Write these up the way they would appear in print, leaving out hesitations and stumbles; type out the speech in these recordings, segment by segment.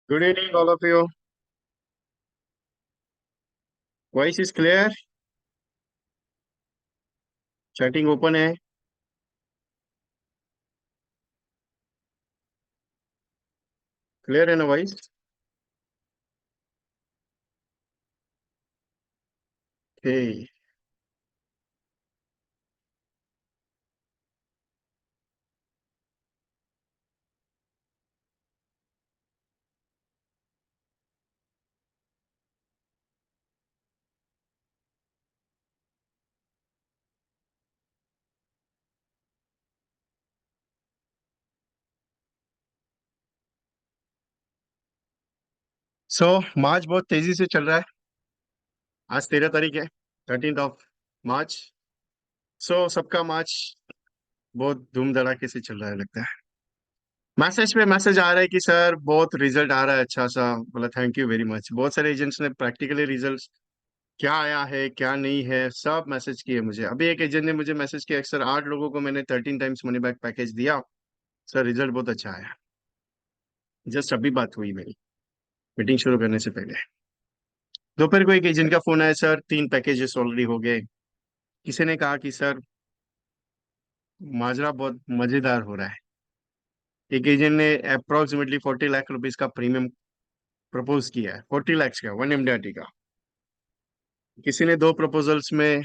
Good evening, all of you. Voice is clear. Chatting open है. Clear है ना voice? Okay. So मार्च बहुत तेजी से चल रहा है. आज 13 तारीख है. 13th of March. सबका मार्च बहुत धूम धड़ाके से चल रहा है लगता है. मैसेज पे मैसेज आ रहा है कि सर बहुत रिजल्ट आ रहा है अच्छा सा. बोला थैंक यू वेरी मच. बहुत सारे एजेंट्स ने प्रैक्टिकली रिजल्ट क्या आया है क्या नहीं है सब मैसेज किए मुझे. अभी एक एजेंट ने मुझे मैसेज किया सर 8 लोगों को मैंने 13 टाइम्स मनी बैक पैकेज दिया. सर रिजल्ट बहुत अच्छा आया. जस्ट अभी बात हुई मेरी मीटिंग शुरू करने से पहले. दोपहर को एक एजेंट का फोन आया सर 3 पैकेजेस ऑलरेडी हो गए. किसी ने कहा कि सर माजरा बहुत मजेदार हो रहा है. एक एजेंट ने अप्रोक्सीमेटली 40 लाख रुपीज का प्रीमियम प्रपोज किया है. 40 lakhs का 1 MDRT का. किसी ने 2 प्रपोजल्स में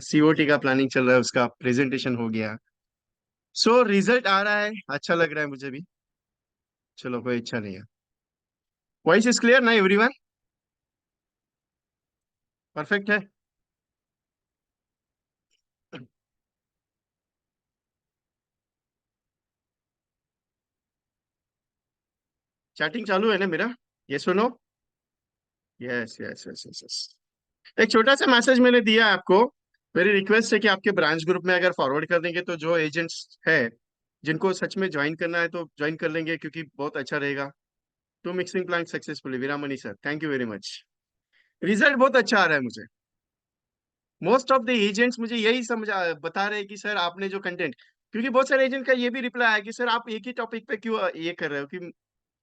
सीओटी का प्लानिंग चल रहा है उसका प्रेजेंटेशन हो गया. रिजल्ट आ रहा है अच्छा लग रहा है मुझे भी. चलो कोई इच्छा नहीं है. वॉइस इज क्लियर ना एवरीवन? परफेक्ट है. चैटिंग चालू है ना मेरा? ये सुनो. Yes yes yes yes yes. एक छोटा सा मैसेज मैंने दिया है आपको. मेरी रिक्वेस्ट है कि आपके ब्रांच ग्रुप में अगर फॉरवर्ड कर देंगे तो जो एजेंट्स है जिनको सच में ज्वाइन करना है तो ज्वाइन कर लेंगे क्योंकि बहुत अच्छा रहेगा. To mixing plant successfully Veeramani sir thank you very much. Result बहुत अच्छा आ रहा है मुझे. मोस्ट ऑफ द एजेंट्स मुझे यही समझा बता रहे हैं कि सर आपने जो कंटेंट. क्योंकि बहुत सारे एजेंट का ये भी रिप्लाई आया कि सर आप एक ही टॉपिक पे क्यों ये कर रहे हो कि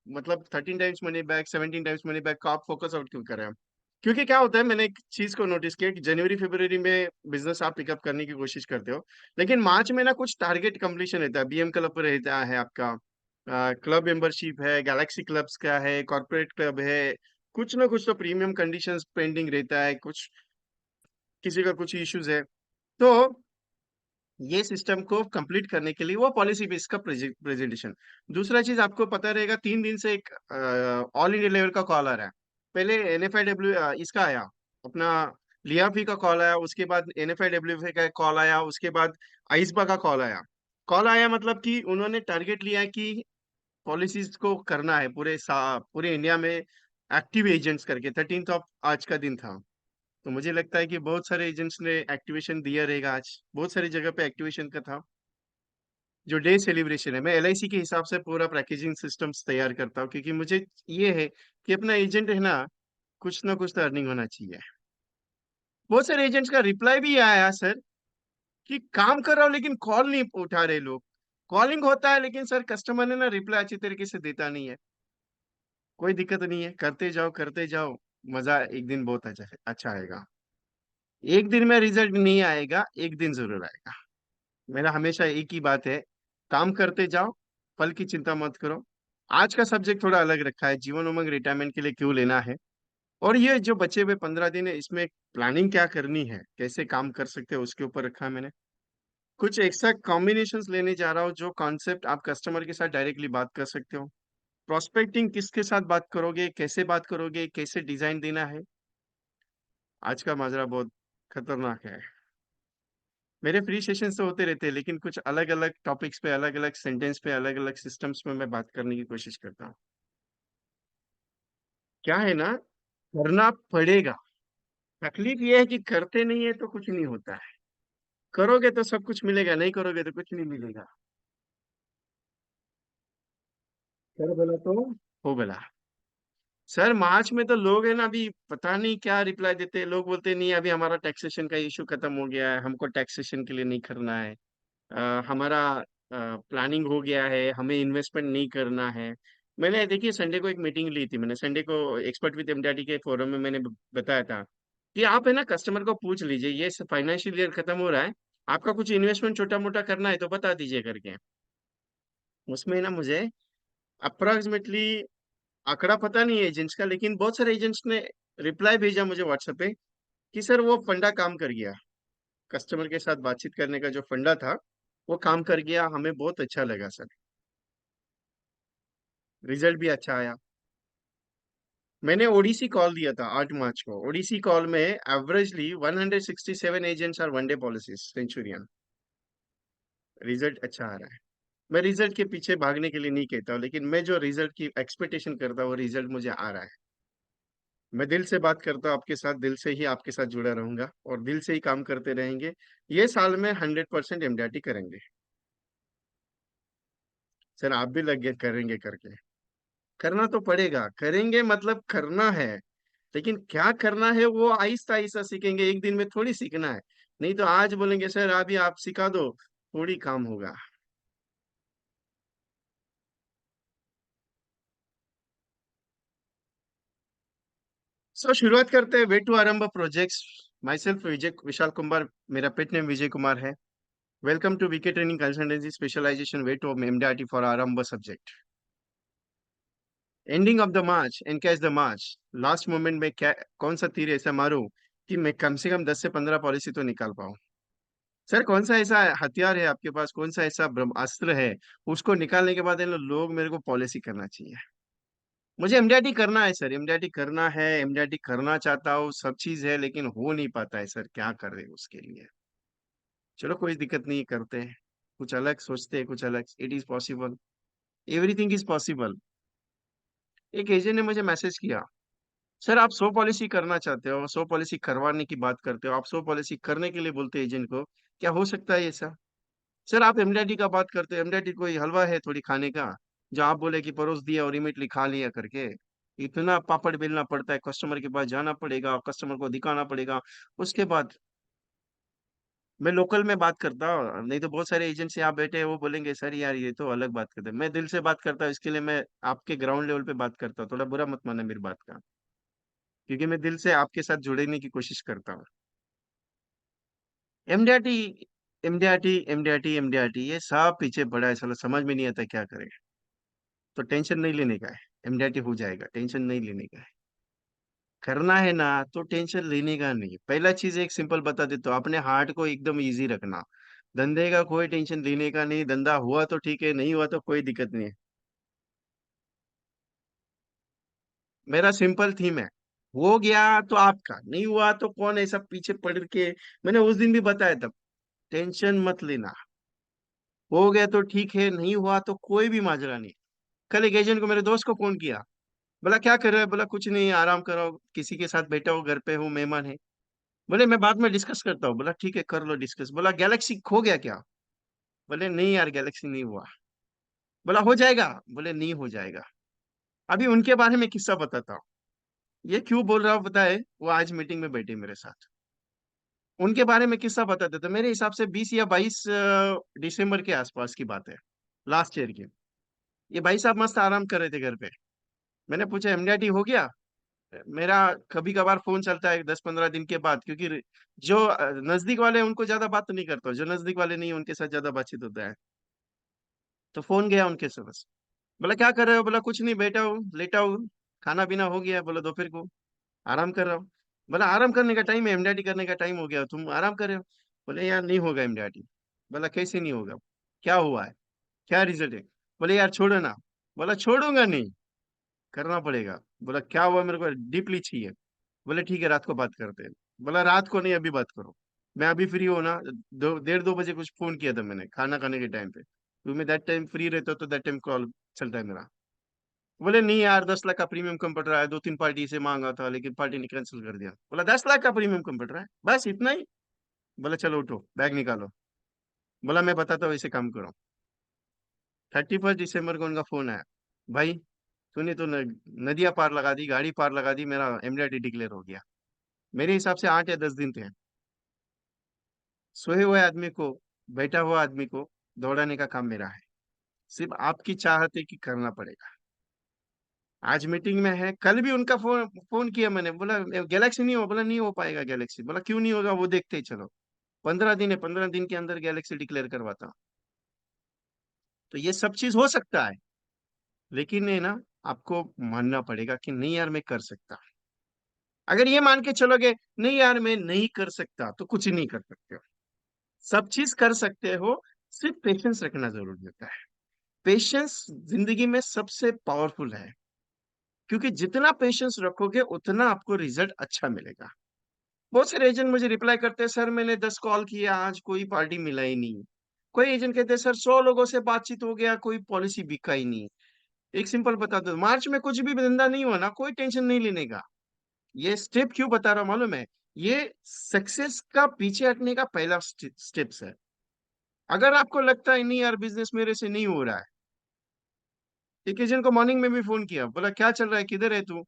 मतलब 13 times money back 17 times money back का आप फोकस आउट क्यों कर रहे हैं. क्योंकि क्या होता है मैंने एक चीज को नोटिस किया कि जनवरी फरवरी में बिजनेस आप पिकअप करने की कोशिश करते हो. लेकिन मार्च में ना कुछ टारगेट कंप्लीशन रहता है. बीएम क्लब रहता है आपका. क्लब मेंबरशिप है गैलेक्सी क्लब्स का है कॉर्पोरेट क्लब है. कुछ ना कुछ तो प्रीमियम कंडीशंस पेंडिंग रहता है कुछ. किसी का कुछ इश्यूज है. तो ये सिस्टम को कंप्लीट करने के लिए वो पॉलिसी बेस का प्रेजेंटेशन. दूसरा चीज आपको पता रहेगा 3 दिन से एक ऑल इंडिया लेवल का कॉल आ रहा है. पहले एनएफआईडब्ल्यू इसका आया अपना लियाफी का कॉल आया. उसके बाद एनएफआईडब्ल्यू का कॉल आया. उसके बाद आइसबा का कॉल आया. कॉल आया मतलब कि उन्होंने टारगेट लिया है कि पॉलिसीज को करना है पूरे इंडिया में एक्टिव एजेंट्स करके. 13th ऑफ आज का दिन था. तो मुझे लगता है कि बहुत सारे एजेंट्स ने एक्टिवेशन दिया रहेगा. आज बहुत सारी जगह पे एक्टिवेशन का था. जो डे सेलिब्रेशन है मैं एलआईसी के हिसाब से पूरा पैकेजिंग सिस्टम्स तैयार करता हूँ क्योंकि मुझे ये है कि अपना एजेंट है ना कुछ तो अर्निंग होना चाहिए. बहुत सारे एजेंट्स का रिप्लाई भी आया सर कि काम कर रहा हूँ लेकिन कॉल नहीं उठा रहे लोग. कॉलिंग होता है लेकिन सर कस्टमर ने ना रिप्लाई अच्छी तरीके से देता नहीं है. कोई दिक्कत नहीं है करते जाओ करते जाओ. मजा एक दिन बहुत अच्छा अच्छा आएगा. एक दिन में रिजल्ट नहीं आएगा एक दिन जरूर आएगा. मेरा हमेशा एक ही बात है. काम करते जाओ. फल की चिंता मत करो. आज का सब्जेक्ट थोड़ा अलग रखा है जीवन उमंग रिटायरमेंट के लिए क्यों लेना है. और ये जो बचे हुए 15 दिन है इसमें प्लानिंग क्या करनी है कैसे काम कर सकते हैं उसके ऊपर रखा है मैंने. कुछ एक्स्ट्रा कॉम्बिनेशंस लेने जा रहा हूँ जो कॉन्सेप्ट आप कस्टमर के साथ डायरेक्टली बात कर सकते हो. प्रोस्पेक्टिंग किसके साथ बात करोगे कैसे बात करोगे कैसे डिजाइन देना है. आज का माजरा बहुत खतरनाक है. मेरे फ्री सेशंस तो होते रहते हैं लेकिन कुछ अलग अलग टॉपिक्स पे अलग अलग सेंटेंस पे अलग अलग सिस्टम्स में मैं बात करने की कोशिश करता हूँ. क्या है ना करना पड़ेगा. तकलीफ ये है कि करते नहीं है तो कुछ नहीं होता है. करोगे तो सब कुछ मिलेगा नहीं करोगे तो कुछ नहीं मिलेगा. कर बोला तो हो बोला. सर मार्च में तो लोग है ना अभी पता नहीं क्या रिप्लाई देते हैं. लोग बोलते हैं नहीं अभी हमारा टैक्सेशन का इशू खत्म हो गया है हमको टैक्सेशन के लिए नहीं करना है. हमारा प्लानिंग हो गया है हमें इन्वेस्टमेंट नहीं करना है. मैंने देखिए संडे को एक मीटिंग ली थी, मैंने संडे को एक्सपर्ट विद एमडीआरटी के फोरम में मैंने बताया था कि आप है ना कस्टमर को पूछ लीजिए, ये फाइनेंशियल ईयर खत्म हो रहा है, आपका कुछ इन्वेस्टमेंट छोटा मोटा करना है तो बता दीजिए करके। उसमें ना मुझे अप्रोक्सीमेटली आंकड़ा पता नहीं है एजेंट्स का, लेकिन बहुत सारे एजेंट्स ने रिप्लाई भेजा मुझे व्हाट्सएप पे कि सर वो फंडा काम कर गया, कस्टमर के साथ बातचीत करने का जो फंडा था वो काम कर गया, हमें बहुत अच्छा लगा सर, रिजल्ट भी अच्छा आया। मैंने ओडीसी कॉल दिया था 8 मार्च को, ओडीसी कॉल में averagely 167 agents are one day policies centurion, result अच्छा आ रहा है। मैं रिजल्ट के पीछे भागने के लिए नहीं कहता हूँ, लेकिन मैं जो रिजल्ट की एक्सपेक्टेशन करता हूँ वो रिजल्ट मुझे आ रहा है। मैं दिल से बात करता हूँ आपके साथ, दिल से ही आपके साथ जुड़ा रहूंगा और दिल से ही काम करते रहेंगे। ये साल में 100% एमडीआरटी करेंगे। सर आप भी लग गए करेंगे करके, करना तो पड़ेगा, करेंगे मतलब करना है। लेकिन क्या करना है वो आहिस्ता आहिस्ता सीखेंगे, एक दिन में थोड़ी सीखना है। नहीं तो आज बोलेंगे सर अभी आप सिखा दो, थोड़ी काम होगा। सो शुरुआत करते हैं way to Aarambh projects. Myself Vijay Vishal Kumar, मेरा पेट नेम विजय कुमार है। Welcome to VK training consultancy specialisation way to MDRT for Aarambh subject. Ending of the March and catch the March. Last moment में क्या, कौन सा तीर ऐसा मारूं कि मैं कम से कम 10 से 15 पॉलिसी तो निकाल पाऊं। सर कौन सा ऐसा हथियार है आपके पास, कौन सा ऐसा ब्रह्मास्त्र है, उसको निकालने के बाद इन लोग मेरे को पॉलिसी करना चाहिए। मुझे एमडीआरटी करना है सर, एमडीआरटी करना है, एमडीआरटी करना चाहता हूँ, सब चीज है, लेकिन हो नहीं पाता है सर, क्या कर रहे उसके लिए। चलो कोई दिक्कत नहीं, करते हैं, कुछ अलग सोचते हैं, कुछ अलग। It is possible, everything is possible. एक एजेंट ने मुझे मैसेज किया, सर आप 100 पॉलिसी करना चाहते हो, 100 पॉलिसी करवाने की बात करते हो, आप 100 पॉलिसी करने के लिए बोलते हैं एजेंट को, क्या हो सकता है ऐसा? सर आप एमडीआरटी का बात करते हो, एमडीआरटी कोई हलवा है थोड़ी खाने का, जो आप बोले कि परोस दिया और इमीडिएटली खा लिया करके। इतना पापड़ बेलना पड़ता है, कस्टमर के पास जाना पड़ेगा, कस्टमर को दिखाना पड़ेगा, उसके बाद मैं लोकल में बात करता हूँ। नहीं तो बहुत सारे एजेंट्स यहाँ बैठे हैं, वो बोलेंगे सर यार ये तो अलग बात करते हैं। मैं दिल से बात करता हूँ, इसके लिए मैं आपके ग्राउंड लेवल पे बात करता हूँ, थोड़ा बुरा मत मानना मेरी बात का, क्योंकि मैं दिल से आपके साथ जुड़ने की कोशिश करता हूँ। एमडीआरटी, एमडीआरटी, एमडीआरटी, एमडीआरटी, ये सब पीछे पड़ा है, साला समझ में नहीं आता क्या करें। तो टेंशन नहीं लेने का है, एमडीआरटी हो जाएगा, टेंशन नहीं लेने का है। करना है ना तो टेंशन लेने का नहीं। पहला चीज एक सिंपल बता देता हूँ, अपने हार्ट को एकदम इजी रखना। धंधे का कोई टेंशन लेने का नहीं, धंधा हुआ तो ठीक है, नहीं हुआ तो कोई दिक्कत नहीं है। मेरा सिंपल थीम है, हो गया तो आपका, नहीं हुआ तो कौन ऐसा पीछे पड़ के। मैंने उस दिन भी बताया था, टेंशन मत लेना, हो गया तो ठीक है, नहीं हुआ तो कोई भी माजरा नहीं। कल एक एजेंट को, मेरे दोस्त को फोन किया, बोला क्या कर रहे हो, बोला कुछ नहीं आराम करो, किसी के साथ बैठा हो, घर पे हूँ, मेहमान है। बोले मैं बाद में डिस्कस करता हूँ, बोला ठीक है कर लो डिस्कस। बोला गैलेक्सी खो गया क्या? बोले नहीं यार गैलेक्सी नहीं हुआ। बोला हो जाएगा, बोले नहीं हो जाएगा। अभी उनके बारे में किस्सा बताता हूँ। ये क्यों बोल रहा हूँ बताए, वो आज मीटिंग में बैठे मेरे साथ। उनके बारे में किस्सा बताते थे, मेरे हिसाब से 20 या 22 दिसंबर के आसपास की बात है, लास्ट ईयर की। ये भाई साहब मस्त आराम कर रहे थे घर पे। मैंने पूछा एमडीआरटी हो गया? मेरा कभी कभार फोन चलता है 10-15 दिन के बाद, क्योंकि जो नजदीक वाले हैं उनको ज्यादा बात नहीं करता हूँ, जो नजदीक वाले नहीं उनके साथ ज्यादा बातचीत होता है। तो फोन गया उनके से बस। बोला क्या कर रहे हो, बोला कुछ नहीं बैठा हूँ लेटा हूँ, खाना पीना हो गया, बोला दोपहर को आराम कर रहा हूँ। बोला आराम करने का टाइम है, एमडीआरटी करने का टाइम हो गया, तुम आराम कर रहे हो? बोले यार नहीं होगा एमडीआरटी। बोला कैसे नहीं होगा, क्या हुआ है, क्या रिजल्ट है? बोले यार छोड़ो ना। बोला छोड़ूंगा नहीं, करना पड़ेगा। बोला क्या हुआ, मेरे को डीपली चाहिए। बोले ठीक है रात को बात करते हैं। बोला रात को नहीं, अभी बात करो। मैं अभी फ्री हूँ ना, 1:30-2 बजे कुछ फोन किया था मैंने खाना खाने के टाइम पे, तो मैं दैट टाइम फ्री रहता हूँ, तो दैट टाइम कॉल चलता है मेरा। बोले नहीं यार 10 लाख का प्रीमियम कम पड़ रहा है, 2-3 पार्टी से मांगा था लेकिन पार्टी ने कैंसिल कर दिया। बोला 10 लाख का प्रीमियम कम पड़ रहा है, बस इतना ही? बोला चलो उठो बैग निकालो। बोला मैं बताता हूँ ऐसे काम करो। 31 दिसंबर को उनका फोन आया, भाई तूने तो नदियां पार लगा दी, गाड़ी पार लगा दी, मेरा एमडीआरटी डिक्लेयर हो गया। मेरे हिसाब से 8 या 10 दिन थे। सोए हुए आदमी को, बैठा हुआ आदमी को दौड़ाने का काम मेरा है। सिर्फ आपकी चाहत है कि करना पड़ेगा। आज मीटिंग में है, कल भी उनका फोन फोन किया मैंने, बोला गैलेक्सी नहीं हो, बोला नहीं हो पाएगा गैलेक्सी, बोला क्यों नहीं होगा, वो देखते ही चलो। 15 दिन है, 15 दिन के अंदर गैलेक्सी डिक्लेयर करवाता हूँ। तो ये सब चीज हो सकता है, लेकिन ये ना, आपको मानना पड़ेगा कि नहीं यार मैं कर सकता। अगर ये मान के चलोगे नहीं यार मैं नहीं कर सकता, तो कुछ नहीं कर सकते हो। सब चीज कर सकते हो, सिर्फ पेशेंस रखना जरूरी होता है। पेशेंस जिंदगी में सबसे पावरफुल है, क्योंकि जितना पेशेंस रखोगे उतना आपको रिजल्ट अच्छा मिलेगा। बहुत सारे एजेंट मुझे रिप्लाई करते हैं, सर मैंने 10 कॉल किया आज कोई पार्टी मिला ही नहीं। कोई एजेंट कहते हैं सर 100 लोगों से बातचीत हो गया कोई पॉलिसी बिका ही नहीं। एक सिंपल बता दो, मार्च में कुछ भी धंधा नहीं हुआ ना, कोई टेंशन नहीं लेने का। ये स्टेप क्यों बता रहा हूं मालूम है? ये सक्सेस का पीछे हटने का पहला स्टेप्स है। अगर आपको लगता है नहीं यार बिजनेस मेरे से नहीं हो रहा है, एक एजेंट को मॉर्निंग में भी फोन किया, बोला क्या चल रहा है, किधर है तू?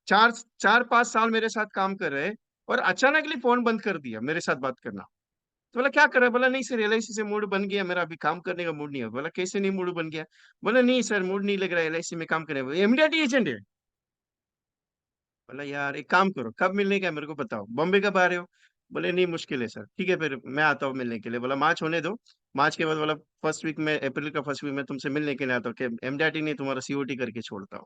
चार 4-5 साल मेरे साथ काम कर रहे, और अचानकली फोन बंद कर दिया मेरे साथ बात करना। तो बोला क्या कर रहा है, बोला नहीं सर एलआईसी से मूड बन गया मेरा, अभी काम करने का मूड नहीं है। बोला कैसे नहीं मूड बन गया? बोला नहीं सर मूड नहीं लग रहा है एलआईसी में काम करने, एमडीआरटी एजेंट है। बोला यार एक काम करो, कब मिलने का है मेरे को बताओ, बॉम्बे कब आ रहे हो? बोले नहीं मुश्किल है सर, ठीक है फिर मैं आता हूँ मिलने के लिए। बोला मार्च होने दो, मार्च के बाद बोला फर्स्ट वीक में, अप्रैल का फर्स्ट वीक में तुमसे मिलने के लिए आता हूँ, कि एमडीआरटी नहीं तुम्हारा सीओटी करके छोड़ता हूँ।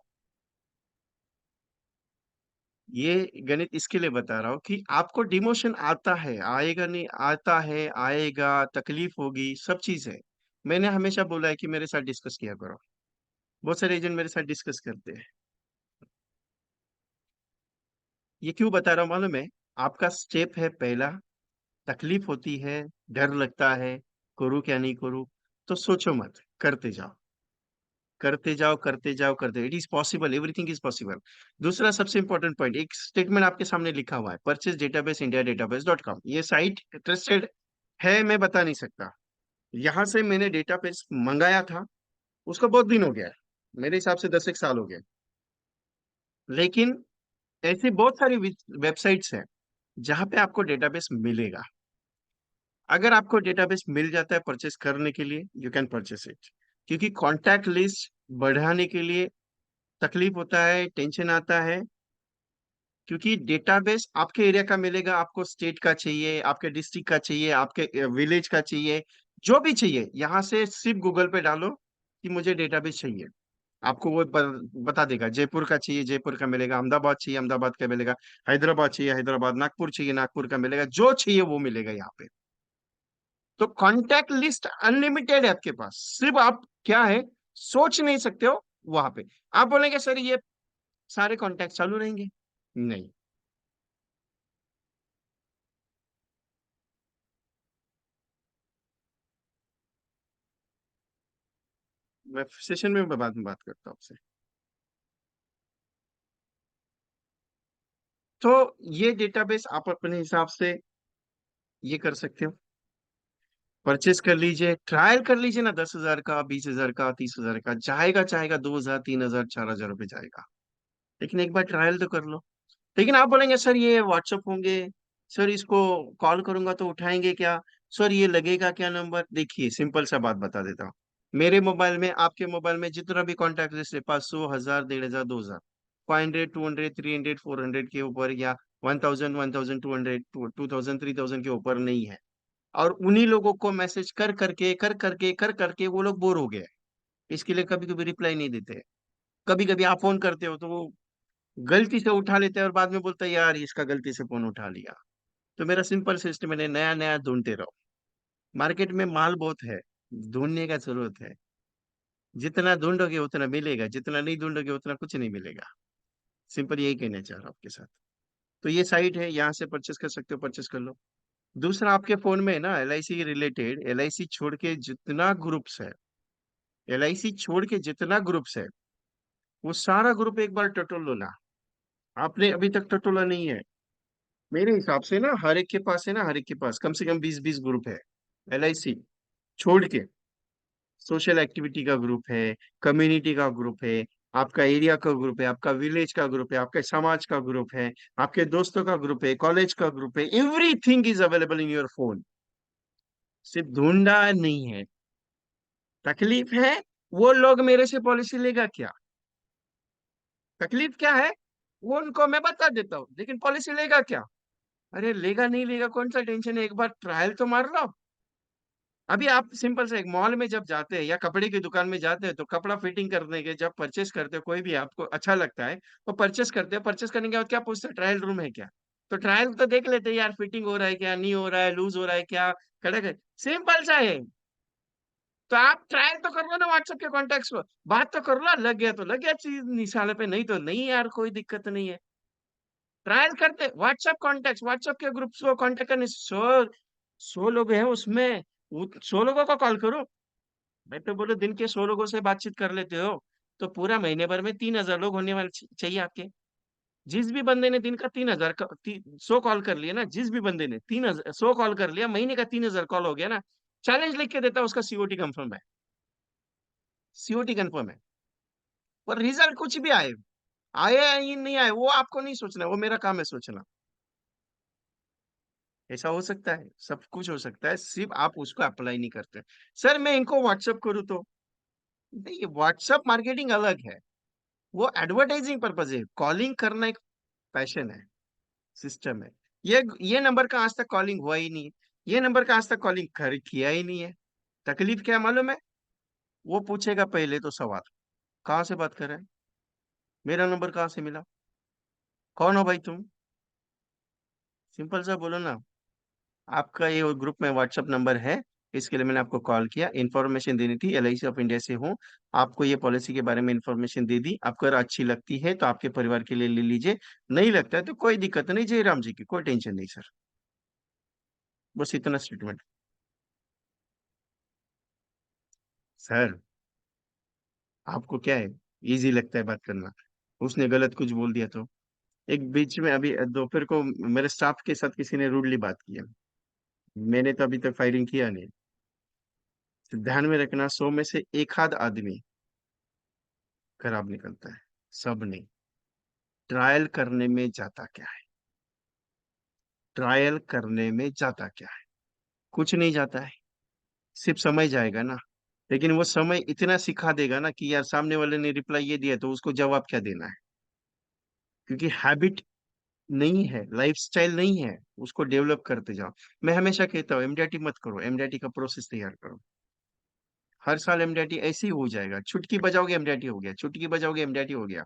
ये गणित इसके लिए बता रहा हूँ कि आपको डिमोशन आता है, आएगा नहीं, आता है, आएगा, तकलीफ होगी, सब चीज है। मैंने हमेशा बोला है कि मेरे साथ डिस्कस किया करो। बहुत सारे एजेंट मेरे साथ डिस्कस करते हैं। ये क्यों बता रहा हूँ मालूम है? आपका स्टेप है पहला, तकलीफ होती है, डर लगता है, करूँ क्या नहीं करूँ, तो सोचो मत, करते जाओ, करते जाओ, करते जाओ, करते, it is possible, everything is possible. दूसरा सबसे इंपॉर्टेंट पॉइंट, एक स्टेटमेंट आपके सामने लिखा हुआ है, परचेज डेटाबेस इंडिया डेटाबेस.com, ये साइट ट्रस्टेड है, मैं बता नहीं सकता। यहाँ से मैंने डेटाबेस मंगाया था, उसको बहुत दिन हो गया है, मेरे हिसाब से 10 एक साल हो गए। लेकिन ऐसी बहुत सारी वेबसाइट्स हैं जहाँ पे आपको डेटाबेस मिलेगा। अगर आपको डेटाबेस मिल जाता है परचेस करने के लिए, यू कैन परचेस इट। क्योंकि कॉन्टैक्ट लिस्ट बढ़ाने के लिए तकलीफ होता है, टेंशन आता है, क्योंकि डेटाबेस आपके एरिया का मिलेगा, आपको स्टेट का चाहिए, आपके डिस्ट्रिक्ट का चाहिए, आपके विलेज का चाहिए, जो भी चाहिए, यहाँ से सिर्फ गूगल पे डालो कि मुझे डेटाबेस चाहिए, आपको वो बता देगा। जयपुर का चाहिए जयपुर का मिलेगा, अहमदाबाद चाहिए अहमदाबाद का मिलेगा, हैदराबाद चाहिए हैदराबाद, नागपुर चाहिए नागपुर का मिलेगा, जो चाहिए वो मिलेगा यहाँ पे। तो कॉन्टैक्ट लिस्ट अनलिमिटेड है आपके पास, सिर्फ आप क्या है, सोच नहीं सकते हो वहां पे। आप बोलेंगे सर ये सारे कॉन्टैक्ट चालू रहेंगे? नहीं। मैं सेशन में बाद में बात करता हूँ आपसे। तो ये डेटाबेस आप अपने हिसाब से ये कर सकते हो, परचेस कर लीजिए, ट्रायल कर लीजिए ना, 10,000 का, 20,000 का, 30,000 का जाएगा, चाहेगा 2,000, 3,000, 4,000 रुपये जाएगा, लेकिन एक बार ट्रायल तो कर लो। लेकिन आप बोलेंगे सर ये व्हाट्सअप होंगे, सर इसको कॉल करूंगा तो उठाएंगे क्या, सर ये लगेगा क्या नंबर? देखिए सिंपल सा बात बता देता हूँ, मेरे मोबाइल में, आपके मोबाइल में जितना भी कॉन्टैक्ट लिस्ट है, 500, 1,000, 1,500, 2,000, 500, 200, 300, 400 के ऊपर, या 1,000, 1,200, 2,000, 3,000 के ऊपर नहीं है। और उन्हीं लोगों को मैसेज कर करके वो लोग बोर हो गए, इसके लिए कभी कभी रिप्लाई नहीं देते। कभी कभी आप फोन करते हो तो वो गलती से उठा लेते हैं, और बाद में बोलते हैं यार इसका गलती से फोन उठा लिया। तो मेरा सिंपल सिस्टम है, नया नया ढूंढते रहो। मार्केट में माल बहुत है, ढूंढने का जरूरत है। जितना ढूंढोगे उतना मिलेगा, जितना नहीं ढूंढोगे उतना कुछ नहीं मिलेगा। सिंपल यही कहना चाह रहा हूँ आपके साथ। तो ये साइट है, यहाँ से परचेस कर सकते हो, परचेस कर लो। दूसरा आपके फोन में है ना एलआईसी रिलेटेड, एलआईसी छोड़ के जितना ग्रुप्स है, एलआईसी छोड़ के जितना ग्रुप्स है, वो सारा ग्रुप एक बार टटोल लो ना। आपने अभी तक टटोला नहीं है? मेरे हिसाब से ना हर एक के पास है ना, हर एक के पास कम से कम 20-20 ग्रुप है, एलआईसी छोड़ के। सोशल एक्टिविटी का ग्रुप है, कम्युनिटी का ग्रुप है, आपका एरिया का ग्रुप है, आपका विलेज का ग्रुप है, आपके समाज का ग्रुप है, आपके दोस्तों का ग्रुप है, कॉलेज का ग्रुप है, everything is available in your phone. सिर्फ ढूंढा नहीं है। तकलीफ है, वो लोग मेरे से पॉलिसी लेगा क्या? तकलीफ क्या है वो उनको मैं बता देता हूँ, लेकिन पॉलिसी लेगा क्या? अरे लेगा नहीं लेगा कौन सा टेंशन है, एक बार ट्रायल तो मार लो। अभी आप सिंपल से एक मॉल में जब जाते हैं या कपड़े की दुकान में जाते हैं, तो कपड़ा फिटिंग करने के जब परचेस करते हो, कोई भी आपको अच्छा लगता है तो परचेस करते हो, परचेस करने के बाद क्या पूछते हैं, ट्रायल रूम है क्या? तो ट्रायल तो देख लेते हैं यार, फिटिंग हो रहा है क्या, नहीं हो रहा है, लूज हो रहा है क्या, कड़क है, सिंपल सा है। तो आप ट्रायल तो कर लो ना व्हाट्सएप के कॉन्टेक्ट पर, बात तो कर लो, लग गया तो लग गया चीज निशाने पे, नहीं तो नहीं यार, कोई दिक्कत नहीं है। ट्रायल करते व्हाट्सएप कॉन्टेक्ट, व्हाट्सएप के ग्रुप्स को कांटेक्ट करने, 100 लोग हैं उसमें, 100 लोगों को कॉल करो। मैं तो बोलो दिन के 100 लोगों से बातचीत कर लेते हो, तो पूरा महीने भर में 3,000 लोग होने वाले चाहिए आपके। जिस भी बंदे ने दिन का 3,000 100 कॉल कर लिया ना, जिस भी बंदे ने 3,000 100 कॉल कर लिया, महीने का 3,000 कॉल हो गया ना, चैलेंज लिख के देता, उसका सीओटी कंफर्म है, सीओटी कंफर्म है। और रिजल्ट कुछ भी आए, आए या नहीं आए, वो आपको नहीं सोचना, वो मेरा काम है सोचना। ऐसा हो सकता है, सब कुछ हो सकता है, सिर्फ आप उसको अप्लाई नहीं करते। सर मैं इनको व्हाट्सअप करूँ तो, नहीं, व्हाट्सअप मार्केटिंग अलग है, वो एडवर्टाइजिंग पर्पज है, कॉलिंग करना एक पैशन है, सिस्टम है। ये नंबर का आज तक कॉलिंग हुआ ही नहीं है, ये नंबर का आज तक कॉलिंग कर किया ही नहीं है। तकलीफ क्या है मालूम है? वो पूछेगा पहले तो सवाल, कहाँ से बात कर रहे हैं, मेरा नंबर कहाँ से मिला, कौन हो भाई तुम? सिंपल सा बोलो ना, आपका ये ग्रुप में व्हाट्सअप नंबर है, इसके लिए मैंने आपको कॉल किया, इन्फॉर्मेशन देनी थी, एलआईसी ऑफ इंडिया से हूँ, आपको ये पॉलिसी के बारे में इन्फॉर्मेशन दे दी, आपको अगर अच्छी लगती है तो आपके परिवार के लिए ले लीजिए, नहीं लगता है तो कोई दिक्कत नहीं, जय राम जी की, कोई टेंशन नहीं सर। बस इतना स्टेटमेंट। सर आपको क्या है, इजी लगता है बात करना, उसने गलत कुछ बोल दिया तो? एक बीच में अभी दोपहर को मेरे स्टाफ के साथ किसी ने रूडली बात किया, मैंने तो अभी तक फायरिंग किया नहीं। तो ध्यान में रखना, 100 में से एक आध आदमी खराब निकलता है, सब नहीं। ट्रायल करने में जाता क्या है, ट्रायल करने में जाता क्या है, कुछ नहीं जाता है, सिर्फ समय जाएगा ना। लेकिन वो समय इतना सिखा देगा ना कि यार सामने वाले ने रिप्लाई ये दिया तो उसको जवाब क्या देना है, क्योंकि हैबिट नहीं है, लाइफस्टाइल नहीं है, उसको डेवलप करते जाओ। मैं हमेशा कहता हूँ एमडीआरटी मत करो, एमडीआरटी का प्रोसेस तैयार करो। हर साल एमडीआरटी ऐसे ही हो जाएगा, चुटकी बजाओगे एमडीआरटी हो गया, चुटकी बजाओगे एमडीआरटी हो गया।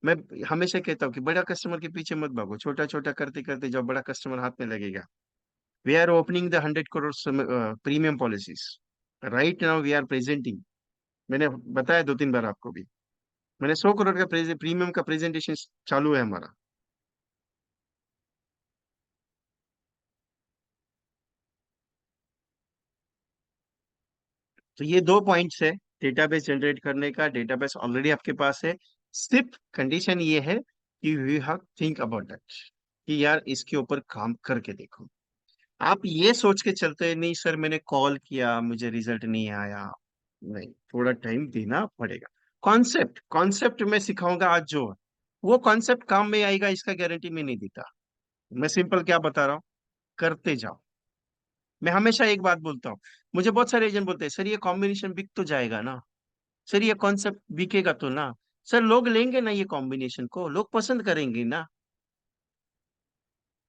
मैं हमेशा कहता हूँ कि बड़ा कस्टमर के पीछे मत भागो, छोटा छोटा करते करते जब बड़ा कस्टमर हाथ में लगेगा। We are opening the 100 crore premium policies right now, we are presenting. मैंने बताया 2-3 बार आपको भी, मैंने 100 करोड़ का प्रीमियम का प्रेजेंटेशन चालू है हमारा। तो ये 2 पॉइंट्स है, डेटाबेस जनरेट करने का, डेटाबेस ऑलरेडी आपके पास है, सिर्फ कंडीशन ये है कि you have think about that, कि यार इसके ऊपर काम करके देखो। आप ये सोच के चलते नहीं सर मैंने कॉल किया मुझे रिजल्ट नहीं आया, नहीं, थोड़ा टाइम देना पड़ेगा। कॉन्सेप्ट कॉन्सेप्ट मैं सिखाऊंगा आज जो, वो कॉन्सेप्ट काम में आएगा इसका गारंटी मैं नहीं देता। मैं सिंपल क्या बता रहा हूँ, करते जाओ। मैं हमेशा एक बात बोलता हूँ, मुझे बहुत सारे एजेंट बोलते हैं सर ये कॉम्बिनेशन बिक तो जाएगा ना, सर ये कॉन्सेप्ट बिकेगा तो ना, सर लोग लेंगे ना ये कॉम्बिनेशन को, लोग पसंद करेंगे ना।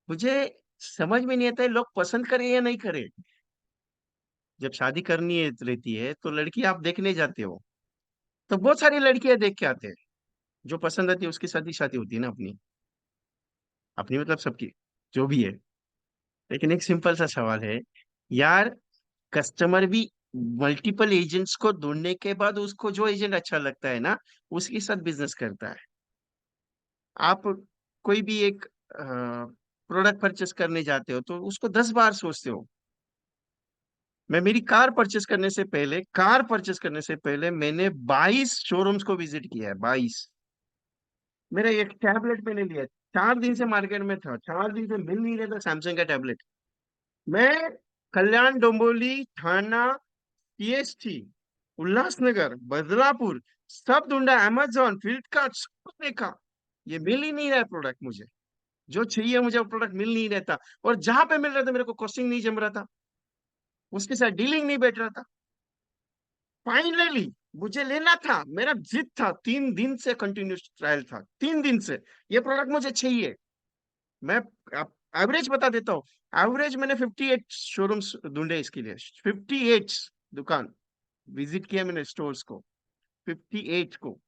मुझे समझ में नहीं आता है लोग पसंद करें या नहीं करें। जब शादी करनी है रहती है तो लड़की आप देखने जाते हो, तो बहुत सारी लड़कियां देख के आते हैं, जो पसंद आती है उसके साथ ही शादी होती है ना अपनी, अपनी मतलब सबकी, जो भी है। लेकिन एक सिंपल सा सवाल है यार, कस्टमर भी मल्टीपल एजेंट्स को ढूंढने के बाद उसको जो एजेंट अच्छा लगता है ना, उसके साथ बिजनेस करता है। आप कोई भी एक प्रोडक्ट परचेस करने जाते हो तो उसको 10 बार सोचते हो। मैं मेरी कार परचेस करने से पहले मैंने 22 शोरूम्स को विजिट किया है, 22। मेरा एक टैबलेट मैंने लिया, 4 दिन से मार्केट में था, 4 दिन से मिल नहीं रहा था सैमसंग का टैबलेट। मैं कल्याण, डोंबिवली, थाना, पीएसटी, उल्लासनगर, बदलापुर, सब ढूंढा, अमेजोन, फ्लिपकार्ट, सब देखा, ये मिल ही नहीं रहा प्रोडक्ट मुझे, जो चाहिए मुझे वो प्रोडक्ट मिल नहीं रहता। और जहां पे मिल रहा था मेरे को कॉस्टिंग नहीं जम रहा था, उसके साथ डीलिंग नहीं बैठ रहा था। फाइनली मुझे लेना था, मेरा जिद था, 3 दिन से कंटिन्यूस ट्रायल था, 3 दिन से ये प्रोडक्ट मुझे चाहिए। मैं एवरेज बता देता हूँ। एवरेज मैंने 58 शोरूम्स ढूंढे इसके लिए, 58 दुकान विजिट किया मैंने स्टोर्स को, 58 को।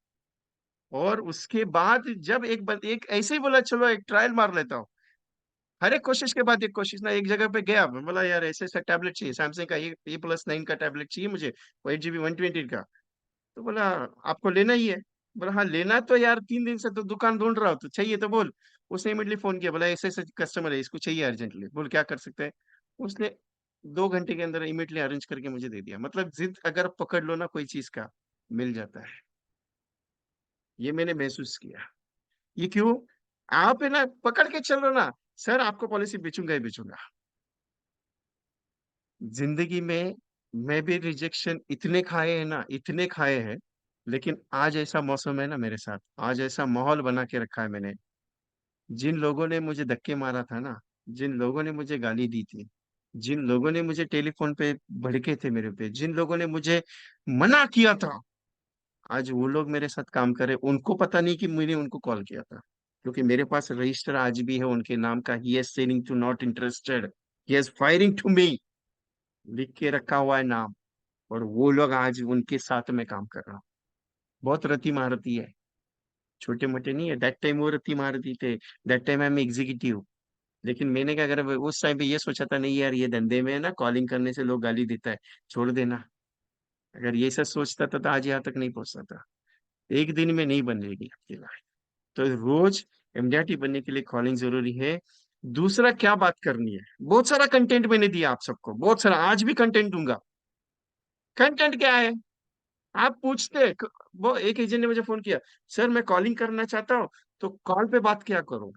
और उसके बाद जब एक ऐसे ही बोला चलो एक ट्रायल मार लेता हूँ, हर एक कोशिश के बाद एक कोशिश ना, एक जगह पे गया, मैं बोला यार ऐसे ऐसा टैबलेट चाहिए, सैमसंग का A+9 का टैबलेट चाहिए मुझे, वो 8 GB 120 का। तो बोला आपको लेना ही है? बोला हाँ लेना तो यार, 3 दिन से तो दुकान ढूंढ रहा हूँ, तो चाहिए तो बोल। उसने इमीडिएटली फोन किया, बोला ऐसे ऐसे कस्टमर है, इसको चाहिए अर्जेंटली, बोल क्या कर सकते हैं। उसने 2 घंटे के अंदर इमीडिएटली अरेंज करके मुझे दे दिया। मतलब जिद अगर पकड़ लो ना कोई चीज का, मिल जाता है। ये मैंने महसूस किया। ये क्यों? आप है ना पकड़ के चलो ना, सर आपको पॉलिसी बेचूंगा ही बेचूंगा। जिंदगी में मैं भी रिजेक्शन इतने खाए हैं ना, इतने खाए हैं। लेकिन आज ऐसा मौसम है ना मेरे साथ, आज ऐसा माहौल बना के रखा है मैंने। जिन लोगों ने मुझे धक्के मारा था ना, जिन लोगों ने मुझे गाली दी थी, जिन लोगों ने मुझे टेलीफोन पे भड़के थे मेरे पे, जिन लोगों ने मुझे मना किया था, आज वो लोग मेरे साथ काम करे। उनको पता नहीं कि मैंने उनको कॉल किया था, क्योंकि मेरे पास रजिस्टर आज भी है उनके नाम का, he is saying to not interested, he is firing to me, लिख के रखा हुआ है नाम। और वो लोग आज उनके साथ में काम कर रहा हूँ। बहुत रत्ती महारथी है, छोटे मोटे नहीं है। दैट टाइम वो रत्ती महारथी थे, that time I M executive. लेकिन मैंने क्या करा, उस टाइम पे ये सोचा था, नहीं यार ये धंधे में है ना, कॉलिंग करने से लोग गाली देता है, छोड़ देना। अगर ये सब सोचता था तो आज यहाँ तक नहीं पहुंचता था। एक दिन में नहीं बनेगी आपकी लाइफ। तो रोज एमडीआरटी बनने के लिए कॉलिंग जरूरी है। दूसरा क्या बात करनी है, बहुत सारा कंटेंट मैंने दिया आप सबको, बहुत सारा, आज भी कंटेंट दूंगा। कंटेंट क्या है? आप पूछते वो एक एजेंट ने मुझे फोन किया, सर मैं कॉलिंग करना चाहता हूँ, तो कॉल पे बात क्या करूँ?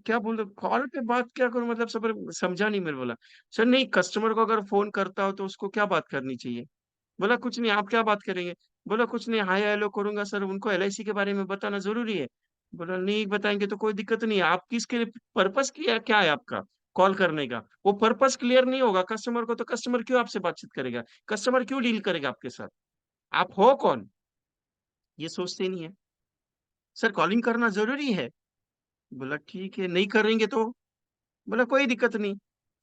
क्या बोल रहे, कॉल पे बात क्या करूँ मतलब? सब समझा नहीं। मेरे बोला सर नहीं, कस्टमर को अगर फोन करता हो तो उसको क्या बात करनी चाहिए? बोला कुछ नहीं, आप क्या बात करेंगे? बोला कुछ नहीं, हाय हेलो करूंगा सर, उनको एलआईसी के बारे में बताना जरूरी है। बोला नहीं बताएंगे तो कोई दिक्कत नहीं है, आप किसके पर्पस किया क्या है आपका कॉल करने का? वो पर्पस क्लियर नहीं होगा कस्टमर को, तो कस्टमर क्यों आपसे बातचीत करेगा? कस्टमर क्यों डील करेगा आपके साथ? आप हो कौन? ये सोचते ही नहीं है। सर कॉलिंग करना जरूरी है। बोला ठीक है, नहीं करेंगे तो? बोला कोई दिक्कत नहीं।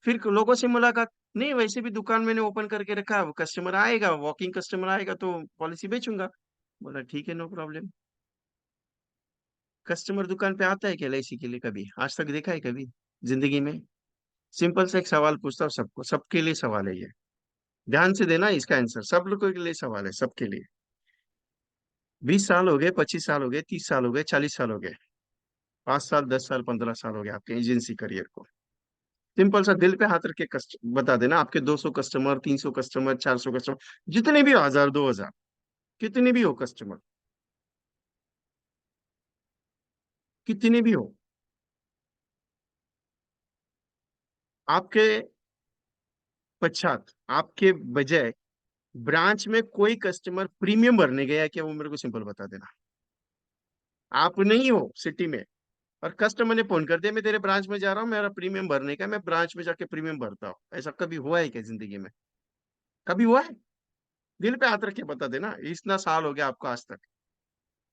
फिर लोगों से मुलाकात, नहीं वैसे भी दुकान मैंने ओपन करके रखा है, वो कस्टमर आएगा, वॉकिंग कस्टमर आएगा तो पॉलिसी बेचूंगा। बोला ठीक है, नो प्रॉब्लम। कस्टमर दुकान पे आता है क्या एलआईसी के लिए? कभी आज तक देखा है कभी जिंदगी में? सिंपल से एक सवाल पूछता हूँ सबको, सबके लिए सवाल है ये, ध्यान से देना इसका आंसर, सब लोगों के लिए सवाल है, सबके लिए। 20 साल हो गए, 25 साल हो गए, 30 साल हो गए, 40 साल हो गए, 5 साल, 10 साल, 15 साल हो गए आपके एजेंसी करियर को। सिंपल सा दिल पे हाथ रख के कस्ट बता देना, आपके 200 कस्टमर, 300 कस्टमर, 400 कस्टमर, जितने भी हो, 1000, 2000, कितने भी हो कस्टमर, कितने भी हो, आपके पश्चात, आपके बजाय ब्रांच में कोई कस्टमर प्रीमियम भरने गया है क्या? वो मेरे को सिंपल बता देना। आप नहीं हो सिटी में और कस्टमर ने फोन कर दिया, मैं तेरे ब्रांच में जा रहा हूँ, मेरा प्रीमियम भरने का है, मैं ब्रांच में जाके प्रीमियम भरता हूँ, ऐसा कभी हुआ है क्या जिंदगी में? कभी हुआ है? दिल पे हाथ रख के बता देना, इतना साल हो गया आपको आज तक।